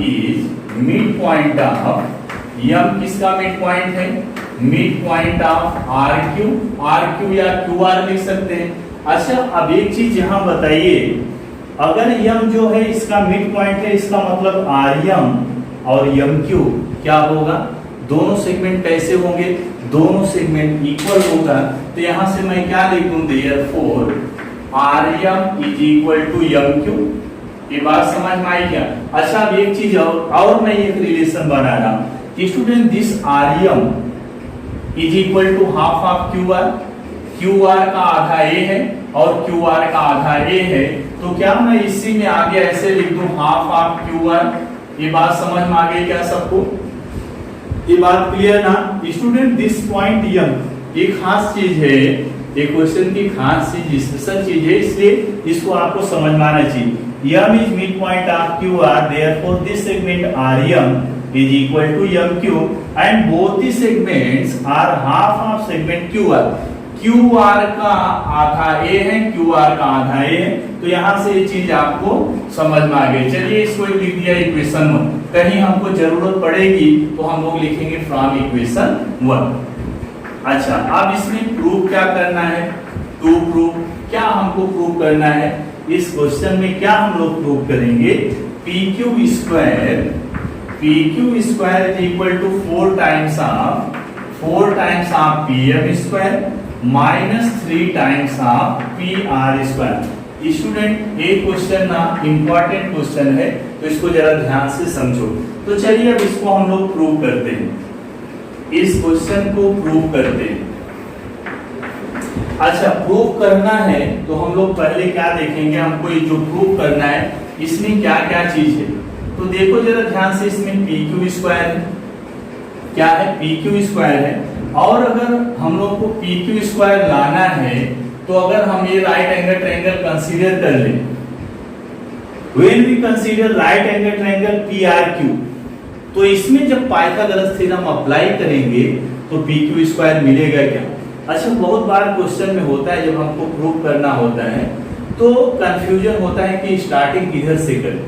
[SPEAKER 1] is midpoint of, m किसका mid point है, mid point of RQ या QR लिख सकते हैं। अच्छा अब एक चीज यहां बताइए, अगर m जो है इसका मिड पॉइंट है, इसका मतलब RM और MQ क्या होगा, दोनों सेगमेंट कैसे होंगे, दोनों सेगमेंट इक्वल होगा। तो यहां से मैं क्या लिखूं, therefore RM is equal to MQ। ये बात समझ में आई क्या। अच्छा अब एक चीज और मैं एक रिलेशन बना रहा हूं, student this RM is equal to half of QR। QR का आधा A है और QR का आधा A है, तो क्या मैं इसी में आगे ऐसे लिख दूं half of QR। ये बात समझ में आ गई क्या सबको, ये बात क्लियर ना। स्टूडेंट दिस पॉइंट M ये खास चीज है, ये क्वेश्चन की खास चीज स्पेशल चीज है, इसलिए इसको आपको समझ में आना चाहिए। M is midpoint of QR, therefore this segment RM is equal to MQ and both the segments are half of segment QR। QR का आधा A है, QR का आधा A है, तो यहां से ये चीज आपको समझ में आ गई। चलिए इसको लिख दिया इक्वेशन 1, कहीं हमको जरूरत पड़ेगी तो हम लोग लिखेंगे फ्रॉम इक्वेशन 1। अच्छा अब इसमें प्रूव क्या करना है, टू प्रूव, क्या हमको प्रूव करना है इस क्वेश्चन में, क्या हम लोग प्रूव करेंगे, PQ square is equal to 4 times of PM square minus 3 times of PR square. Student ये क्वेश्चन ना इंपॉर्टेंट क्वेश्चन है, तो इसको जरा ध्यान से समझो। तो चलिए अब इसको हम लोग प्रूव करते हैं, इस क्वेश्चन को प्रूव करते हैं। अच्छा प्रूव करना है तो हम लोग पहले क्या देखेंगे, हमको ये जो प्रूव करना है इसमें क्या क्या चीज है। तो देखो जरा ध्यान से, इसमें PQ स्क्वायर है, क्या है, PQ स्क्वायर है। और अगर हम लोग को PQ स्क्वायर लाना है तो अगर हम ये राइट एंगल ट्रायंगल कंसीडर कर लें, when we consider right angle triangle PRQ, तो इसमें जब पाइथागोरस थ्योरम अप्लाई करेंगे तो PQ स्क्वायर मिलेगा क्या। अच्छा बहुत बार क्वेश्चन में होता है, जब हमको प्रूव करना होता है तो कंफ्यूजन होता है कि स्टार्टिंग किधर से करें,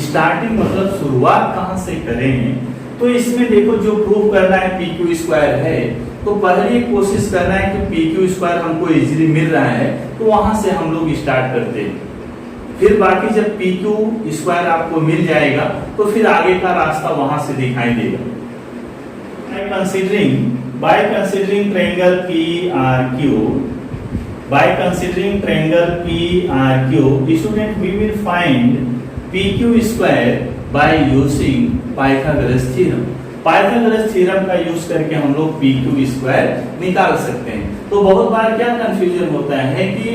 [SPEAKER 1] स्टार्टिंग मतलब शुरुआत कहां से करें। तो इसमें देखो जो प्रूव करना है PQ स्क्वायर है, तो पहले कोशिश करना है कि PQ स्क्वायर हमको इजीली मिल रहा है, तो वहां से हम लोग स्टार्ट करते हैं। फिर बाकी जब PQ स्क्वायर आपको मिल जाएगा तो फिर आगे का रास्ता वहां से दिखाई देगा। by considering triangle PRQ, student we will find PQ square by using Pythagoras theorem। Pythagoras theorem का यूज करके हम लोग PQ स्क्वायर निकाल सकते हैं। तो बहुत बार क्या कंफ्यूजन होता है कि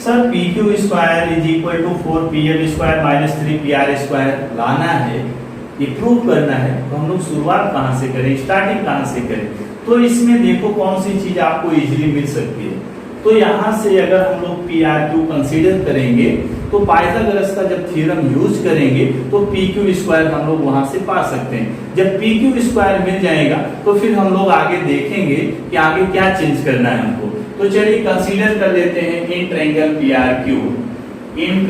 [SPEAKER 1] sir PQ square is equal to 4PM square minus 3PR square लाना है, ये प्रूव करना है, तो हम लोग शुरुआत कहां से करें, स्टार्टिंग कहां से करें। तो इसमें देखो कौन सी चीज आपको इजीली मिल सकती है। तो यहां से अगर हम लोग PRQ कंसीडर करेंगे तो पाइथागोरस का जब थ्योरम यूज करेंगे तो PQ स्क्वायर हम लोग वहां से पा सकते हैं। जब PQ स्क्वायर मिल जाएगा तो फिर हम लोग आगे देखेंगे कि आगे क्या चेंज करना है हमको। तो चलिए कंसीडर कर लेते हैं in triangle PRQ। In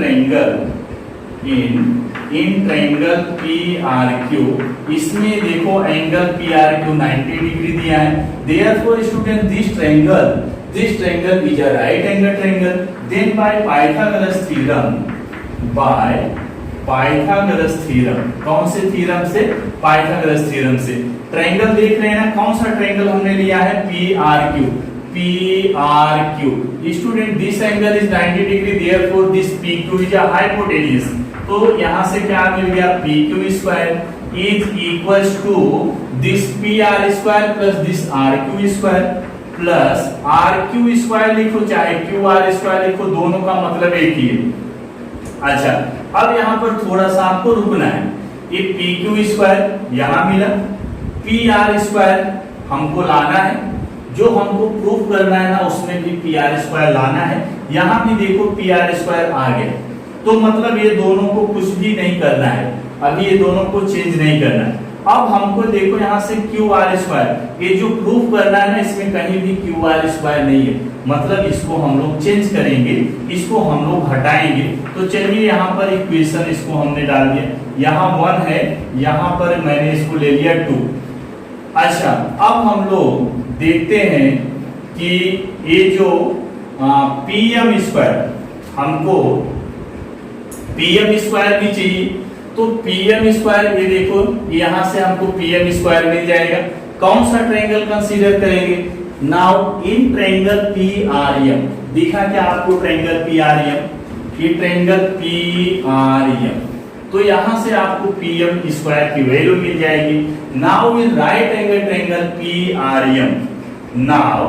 [SPEAKER 1] triangle P R Q, इसमें देखो angle P R Q 90 degree दिया है। Therefore student this triangle is a right angle triangle. Then by Pythagoras theorem, कौन से थ्योरम से? पाइथागोरस थ्योरम से। ट्रायंगल देख रहे हैं ना, कौन सा ट्रायंगल हमने लिया है? P R Q. Student this angle is 90 degree, therefore this P Q is a hypotenuse. तो यहां से क्या मिल गया? P Q square is equals to this P R square plus this R Q square plus R Q square लिखो चाहे Q R square लिखो, दोनों का मतलब एक ही है। अच्छा, अब यहां पर थोड़ा सा आपको रुकना है। ये पी क्यू स्क्वायर यहां मिला, पी आर स्क्वायर हमको लाना है, जो हमको प्रूफ करना है ना उसमें भी पी आर स्क्वायर लाना है। यहां भी देखो पी आर स्क्वायर आ गया, तो मतलब ये दोनों को कुछ भी नहीं करना है, अभी ये दोनों को चेंज नहीं करना है। अब हमको देखो यहाँ से क्यू आर स्क्वायर, ये जो प्रूफ करना है ना इसमें कहीं भी क्यू आर स्क्वायर नहीं है, मतलब इसको हम लोग चेंज करेंगे, इसको हम लोग हटाएंगे। तो चलिए यहाँ पर इक्वेशन इसको हमने डाल दिया, यहाँ 1 है, यहाँ पर मैंने इसको ले लिया 2। अच्छा, अब हम लोग देखते हैं कि ये जो पीएम स्क्वायर, हमको पीएम स्क्वायर भी चाहिए, तो पीएम स्क्वायर ये देखो यहां से हमको पीएम स्क्वायर मिल जाएगा। कौन सा ट्रायंगल कंसीडर करेंगे? Now in triangle P R M, दिखा क्या आपको ट्रायंगल पी आर एम? ये ट्रायंगल पी आर एम, तो यहां से आपको पीएम स्क्वायर की वैल्यू मिल जाएगी। Now in right angle triangle P R M, now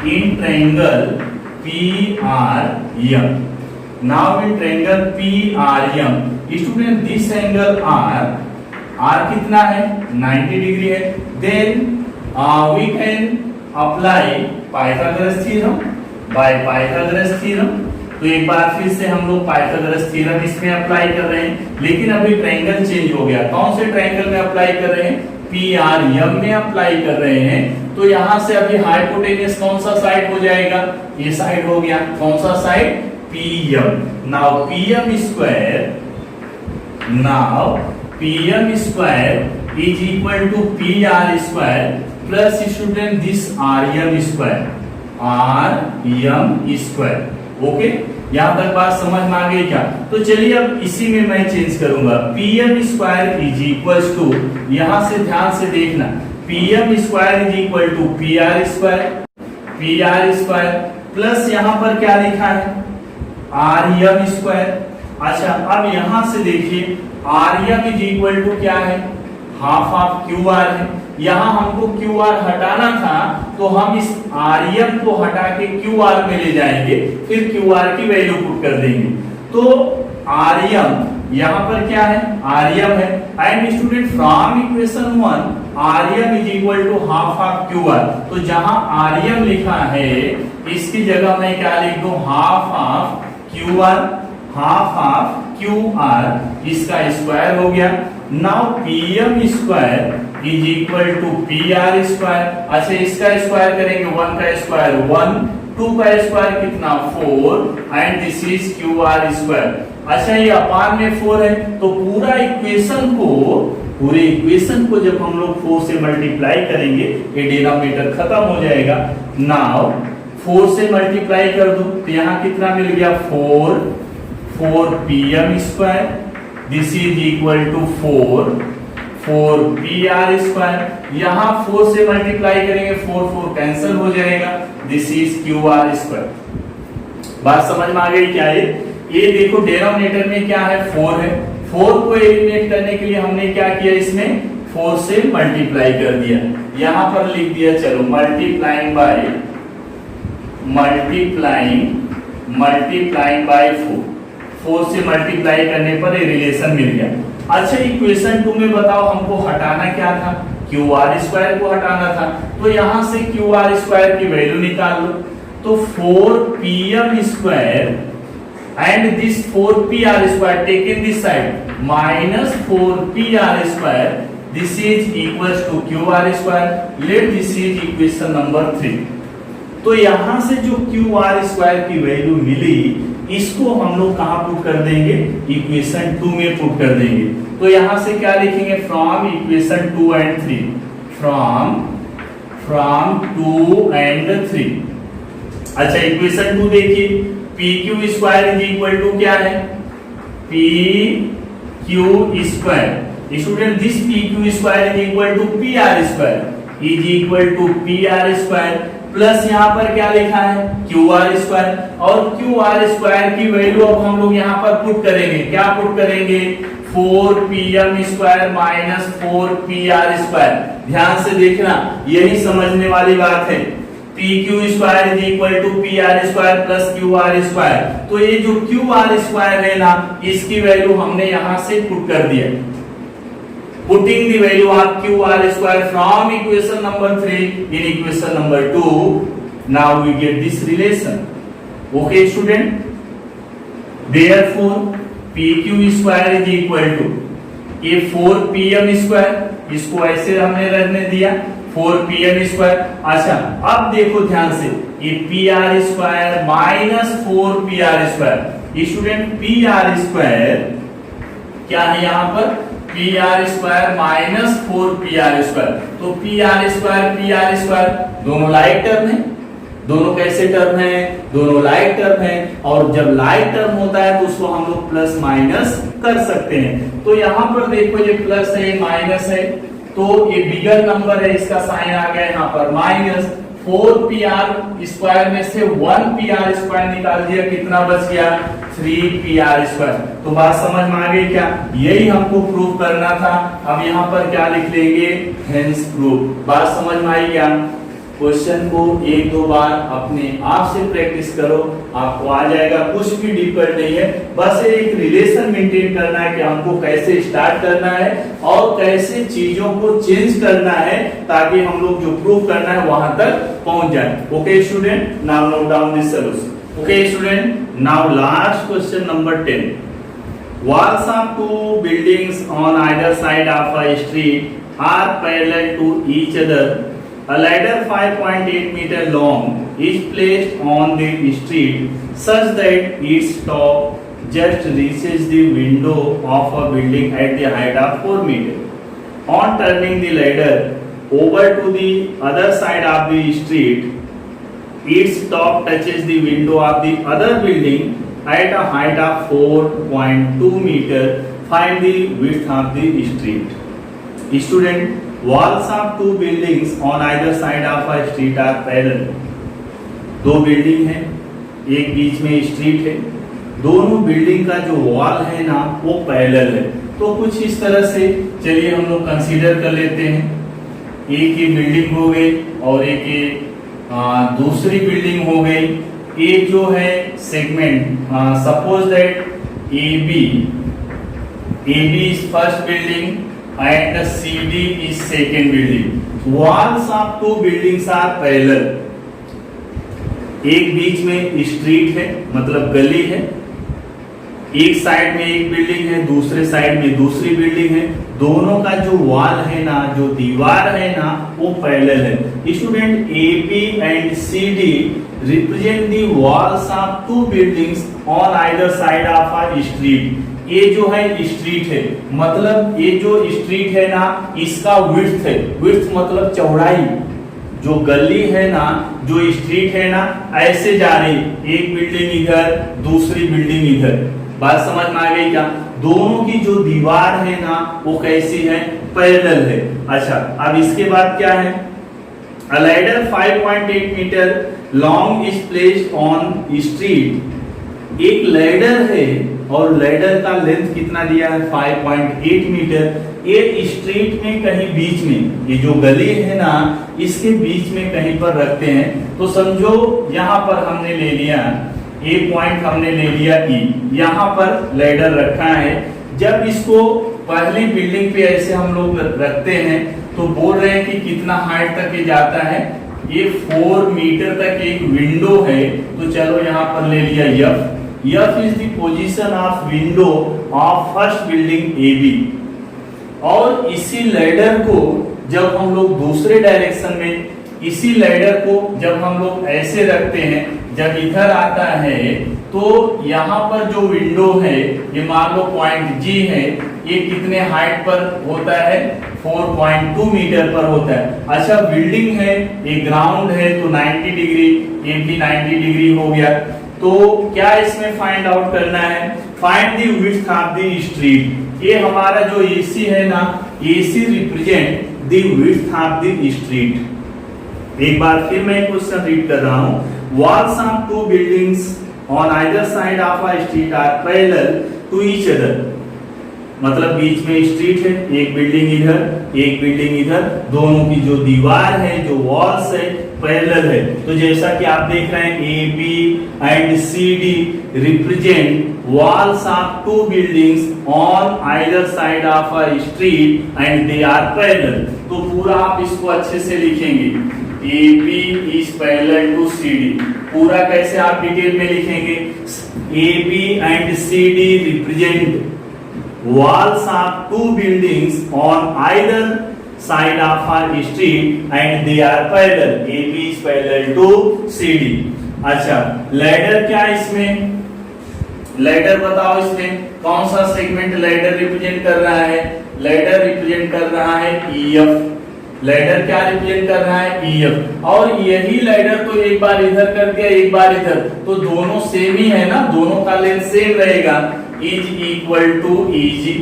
[SPEAKER 1] in triangle P R M, now in triangle PRM, student this angle R कितना है? 90 डिग्री है। then we can apply Pythagoras theorem, by Pythagoras theorem। तो एक बार फिर से हम लोग Pythagoras theorem इसमें अप्लाई कर रहे हैं, लेकिन अभी ट्रायंगल चेंज हो गया। कौन से ट्रायंगल में अप्लाई कर रहे हैं? PRM में अप्लाई कर रहे हैं। तो यहां से अभी हाइपोटेन्यूज कौन सा साइड हो जाएगा? ये साइड हो गया। कौन सा side? PM। now PM square is equal to PR square plus student this RM square, okay, यहां तक बात समझ में आ गई क्या? तो चलिए अब इसी में मैं चेंज करूंगा। PM square is equal to, यहां से ध्यान से देखना, PM square is equal to PR square plus यहां पर क्या लिखा है? RM square. अच्छा, अब यहां से देखिए आरएम इज इक्वल टू क्या है? हाफ ऑफ क्यू आर है। यहां हमको क्यू आर हटाना था, तो हम इस आरएम को हटा के क्यू आर में ले जाएंगे, फिर क्यू आर की वैल्यू पुट कर देंगे। तो आरएम यहां पर क्या है? आरएम है। And student from equation 1 RM is equal to half of Q R, तो जहां आरएम लिखा है इसकी जगह मैं क्या लिख दूं? हाफ ऑफ क्यू आर, इसका स्क्वायर हो गया। Now PM square is equal to P R square. अच्छा, इसका स्क्वायर करेंगे, 1 का स्क्वायर 1, 2 का स्क्वायर कितना? 4 and this is Q R square. अच्छा, ये अपान में 4 है, तो पूरे इक्वेशन को जब हम लोग 4 से मल्टीप्लाई करेंगे, ये डिनोमिनेटर खत्म हो जाएगा। नाउ 4 से मल्टीप्लाई कर दो, तो यहाँ कितना मिल गया? 4 PM square, this is equal to 4 PR square. यहाँ 4 से मल्टीप्लाई करेंगे, 4 कैंसिल हो जाएगा, दिस इज QR स्क्वायर। बात समझ में आ गई क्या? ये देखो डिनोमिनेटर में क्या है? 4 है। 4 को एलिमिनेट करने के लिए हमने क्या किया? इसमें 4 से मल्टीप्लाई कर दिया। यहाँ पर लिख दिया, चलो मल्टीप्लाइंग बाय 4 से मल्टीप्लाई करने पर ये रिलेशन मिल गया। अच्छा, इक्वेशन 2 में बताओ हमको हटाना क्या था? क्यू आर स्क्वायर को हटाना था, तो यहां से क्यू आर स्क्वायर की वैल्यू निकाल लो। तो 4 PM square and this 4 PR square taken this side minus 4 PR square, this is equal to Q R square. Let this is equation number 3। तो यहां से जो क्यू आर स्क्वायर की value मिली, इसको हम लोग कहां पुट कर देंगे, इक्वेशन 2 में पुट कर देंगे। तो यहां से क्या लिखेंगे, from equation 2 and 3, from 2 and 3। अच्छा, इक्वेशन 2 देखिए, P Q square is equal to क्या है, P Q square. Student, this P Q square is equal to P R square, is equal to P R square plus यहाँ पर क्या लिखा है, Q R square. और Q R square की value अब हम लोग यहाँ पर पुट करेंगे, क्या पुट करेंगे, 4pm square minus 4pr square. ध्यान से देखना, यही समझने वाली बात है। P Q square is equal to P R square plus Q R square. तो ये जो क्यू आर स्क्वायर है ना, इसकी वैल्यू हमने यहां से पुट कर दिया। Putting the value of QR square from equation number 3 in equation number 2, now we get this relation. Okay, student? Therefore, PQ square is equal to ये 4pm square, इसको ऐसे हमने रहने दिया 4pm square। अच्छा, अब देखो ध्यान से, ये PR square minus 4PR square। Student, PR square क्या है यहाँ पर, P R square minus 4pr square. तो पी आर स्क्वायर दोनों लाइक टर्म है। दोनों कैसे टर्म है, दोनों लाइक टर्म है। और जब लाइक टर्म होता है तो उसको हम लोग प्लस माइनस कर सकते हैं। तो यहाँ पर देखो, ये प्लस है, ये माइनस है, तो ये बिगर नंबर है, इसका साइन आ गया यहाँ पर माइनस। 4pr स्क्वायर में से 1pr स्क्वायर निकाल दिया, कितना बच गया, 3pr स्क्वायर। तो बात समझ में आ गई क्या, यही हमको प्रूव करना था। अब यहाँ पर क्या लिख लेंगे, हेंस प्रूव। बात समझ में आई क्या, क्वेश्चन को एक दो बार अपने आप से प्रैक्टिस करो, आपको आ जाएगा। कुछ भी डिफिकल्ट नहीं है, बस एक रिलेशन मेंटेन करना है कि हमको कैसे स्टार्ट करना है और कैसे चीजों को चेंज करना है, ताकि हम लोग जो प्रूव करना है वहां तक पहुंच जाए। Okay student, now note down this solution. Okay student, now last question number 10। Walls of two buildings on either side of a street are parallel to each other. A ladder 5.8 meter long is placed on the street such that its top just reaches the window of a building at the height of 4 meters. On turning the ladder over to the other side of the street, its top touches the window of the other building at a height of 4.2 meter. Find the width of the street. Student, walls of two buildings on either side of a street are parallel. दो building है, एक बीच में street है, दोनों building का जो wall है ना वो पैरेलल है। तो कुछ इस तरह से चलिए हम लोग कंसीडर कर लेते हैं। एक ये बिल्डिंग हो गई और एक ये दूसरी बिल्डिंग हो गई। एक जो है segment, suppose that A B is first building and CD is second building. Walls of two buildings are parallel. एक बीच में स्ट्रीट है, मतलब गली है, एक साइड में एक बिल्डिंग है, दूसरे साइड में दूसरी बिल्डिंग है। दोनों का जो वॉल है ना, जो दीवार है ना, वो पैरेलल है। Student, AB and CD represent the walls of two buildings on either side of a street. ये जो है स्ट्रीट है, मतलब ये जो स्ट्रीट है ना, इसका विड्थ है। विड्थ मतलब चौड़ाई। जो गली है ना, जो स्ट्रीट है ना, ऐसे जा रही, एक बिल्डिंग इधर, दूसरी बिल्डिंग इधर। बात समझ में आ गई क्या? दोनों की जो दीवार है ना, वो कैसी है, पैरेलल है। अच्छा, अब इसके बाद क्या है, A ladder 5.8 meter long is placed on street. एक लैडर है और लैडर का लेंथ कितना दिया है, 5.8 मीटर। ये स्ट्रीट में कहीं बीच में, ये जो गली है ना, इसके बीच में कहीं पर रखते हैं। तो समझो यहाँ पर हमने ले लिया ए पॉइंट, हमने ले लिया ई, यहाँ पर लैडर रखा है। जब इसको पहली बिल्डिंग पे ऐसे हम लोग रखते हैं तो बोल रहे हैं कि कितना हाइट तक ये जाता है, ये 4 मीटर तक एक विंडो है। तो चलो यहाँ पर ले लिया F. F is the position of window of first building AB। और इसी लैडर को जब हम लोग दूसरे डायरेक्शन में इसी लैडर को जब हम लोग ऐसे रखते हैं, जब इधर आता है तो यहाँ पर जो विंडो है ये मान लो पॉइंट G है, ये कितने हाइट पर होता है, 4.2 मीटर पर होता है। अच्छा बिल्डिंग है, ये ग्राउंड है तो 90 डिग्री, ये भी 90 डिग्री हो गया। तो क्या इसमें फाइंड आउट करना है, find the width of the street. ये हमारा जो AC है ना, AC represent the width of the street. एक बार फिर मैं क्वेश्चन रीड कर रहा हूं। Walls of two buildings on either side of a street are parallel to each other. मतलब बीच में स्ट्रीट है, एक बिल्डिंग इधर एक बिल्डिंग इधर, दोनों की जो दीवार है, जो वॉल्स है, पैरेलल है। तो जैसा कि आप देख रहे हैं AB and CD represent walls of two buildings on either side of a street and they are parallel. तो पूरा आप इसको अच्छे से लिखेंगे, AB is parallel to CD। पूरा कैसे आप डिटेल में लिखेंगे, AB and CD represent walls of two buildings on either side of a street and they are parallel. AB is parallel to CD. अच्छा लैडर क्या इसमें, लैडर बताओ इसमें कौन सा सेगमेंट लैडर रिप्रेजेंट कर रहा है, लैडर रिप्रेजेंट कर रहा है EF। लैडर क्या रिप्रेजेंट कर रहा है EF। और यही लैडर तो एक बार इधर कर दिया एक बार इधर, तो दोनों सेम ही है ना, दोनों का लेंथ सेम रहेगा, is equal to EG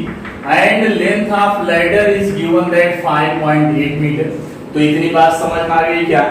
[SPEAKER 1] and length of ladder is given that 5.8 meter। तो इतनी बात समझ में आ गई क्या?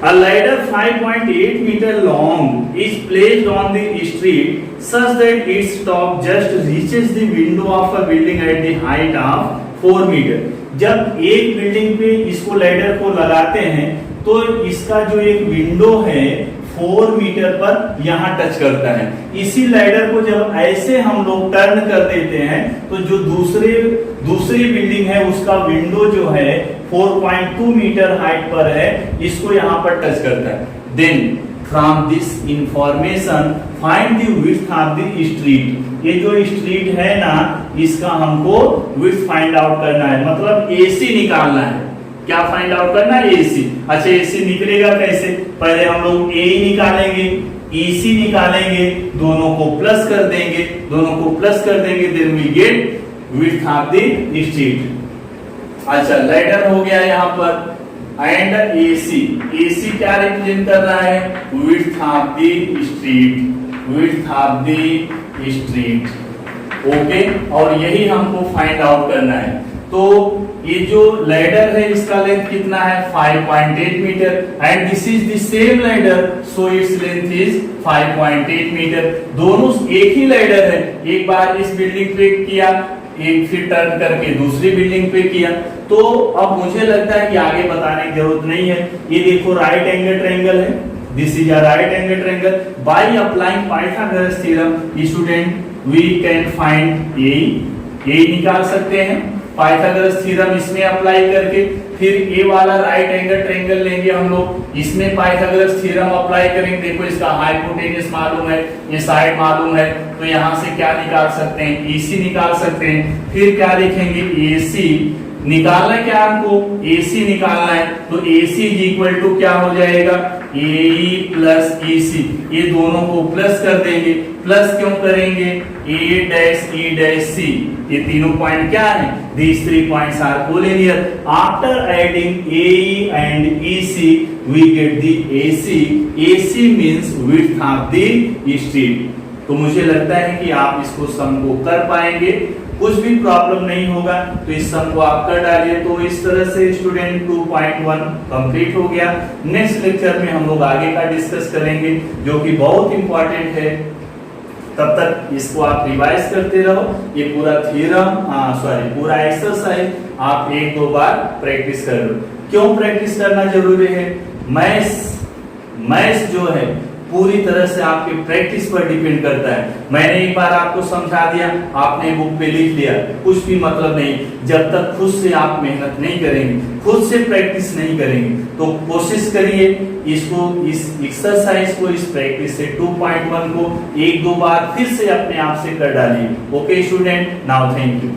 [SPEAKER 1] A ladder 5.8 meter long is placed on the street such that its top just reaches the window of a building at the height of 4 meter। जब एक building पे इसको लैडर को लगाते हैं तो इसका जो एक विंडो है 4 मीटर पर यहाँ टच करता है। इसी लैडर को जब ऐसे हम लोग टर्न कर देते हैं तो जो दूसरी बिल्डिंग है उसका विंडो जो है 4.2 मीटर हाइट पर है, इसको यहाँ पर टच करता है। Then from this information find the width of the street. ये जो स्ट्रीट है ना, इसका हमको विड्थ फाइंड आउट करना है, मतलब AC निकालना है। क्या फाइंड आउट करना है, AC। अच्छा AC निकलेगा कैसे, पहले हम लोग AE निकालेंगे, EC निकालेंगे, दोनों को प्लस कर देंगे, then we get width of the street. अच्छा लैडर हो गया यहाँ पर एंड AC क्या रिप्रेजेंट कर रहा है, width of the street. Okay, और यही हमको फाइंड आउट करना है। तो ये जो लैडर है इसका लेंथ कितना है, 5.8 metre and this is the same ladder so its length is 5.8 metre. दोनों एक ही लैडर है, एक बार इस बिल्डिंग पे किया, एक फिर टर्न करके दूसरी बिल्डिंग पे किया। तो अब मुझे लगता है कि आगे बताने की जरूरत नहीं है। ये देखो राइट एंगल ट्रायंगल है, this is a right angle triangle. By applying Pythagoras theorem student we can find a निकाल सकते हैं पाइथागोरस थ्योरम इसमें अप्लाई करके। फिर ये वाला राइट एंगल ट्रायंगल लेंगे हम लोग, इसमें पाइथागोरस थ्योरम अप्लाई करेंगे। देखो इसका हाइपोटेनस मालूम है, ये साइड मालूम है, तो यहाँ से क्या निकाल सकते हैं, EC निकाल सकते हैं। फिर क्या लिखेंगे, AC निकालना है, क्या हमको AC निकालना है, तो AC इज इक्वल टू क्या हो जाएगा, AE प्लस EC। ये दोनों को प्लस कर देंगे। प्लस क्यों करेंगे, A dash E dash C, ये तीनों पॉइंट क्या है, these three points are collinear। After adding AE and EC we get the AC। AC means width of the street। तो मुझे लगता है कि आप इसको सम को कर पाएंगे, कुछ भी प्रॉब्लम नहीं होगा। तो इस सम को आप कर डालिए। तो इस तरह से स्टूडेंट 2.1 कंप्लीट हो गया। नेक्स्ट लेक्चर में हम लोग आगे का डिस्कस करेंगे जो कि बहुत इंपॉर्टेंट है। तब तक इसको आप रिवाइज करते रहो। ये पूरा थ्योरम पूरा एक्सरसाइज आप 1-2 बार प्रैक्टिस कर लो। क्यों प्रैक्टिस करना जरूरी है, मैथ्स जो है पूरी तरह से आपके प्रैक्टिस पर डिपेंड करता है। मैंने एक बार आपको समझा दिया, आपने बुक पे लिख लिया, कुछ भी मतलब नहीं। जब तक खुद से आप मेहनत नहीं करेंगे, खुद से प्रैक्टिस नहीं करेंगे, तो कोशिश करिए इसको, इस एक्सरसाइज को, इस प्रैक्टिस से 2.1 को 1-2 बार फिर से अपने आप से कर डालिए। Okay student, now thank you.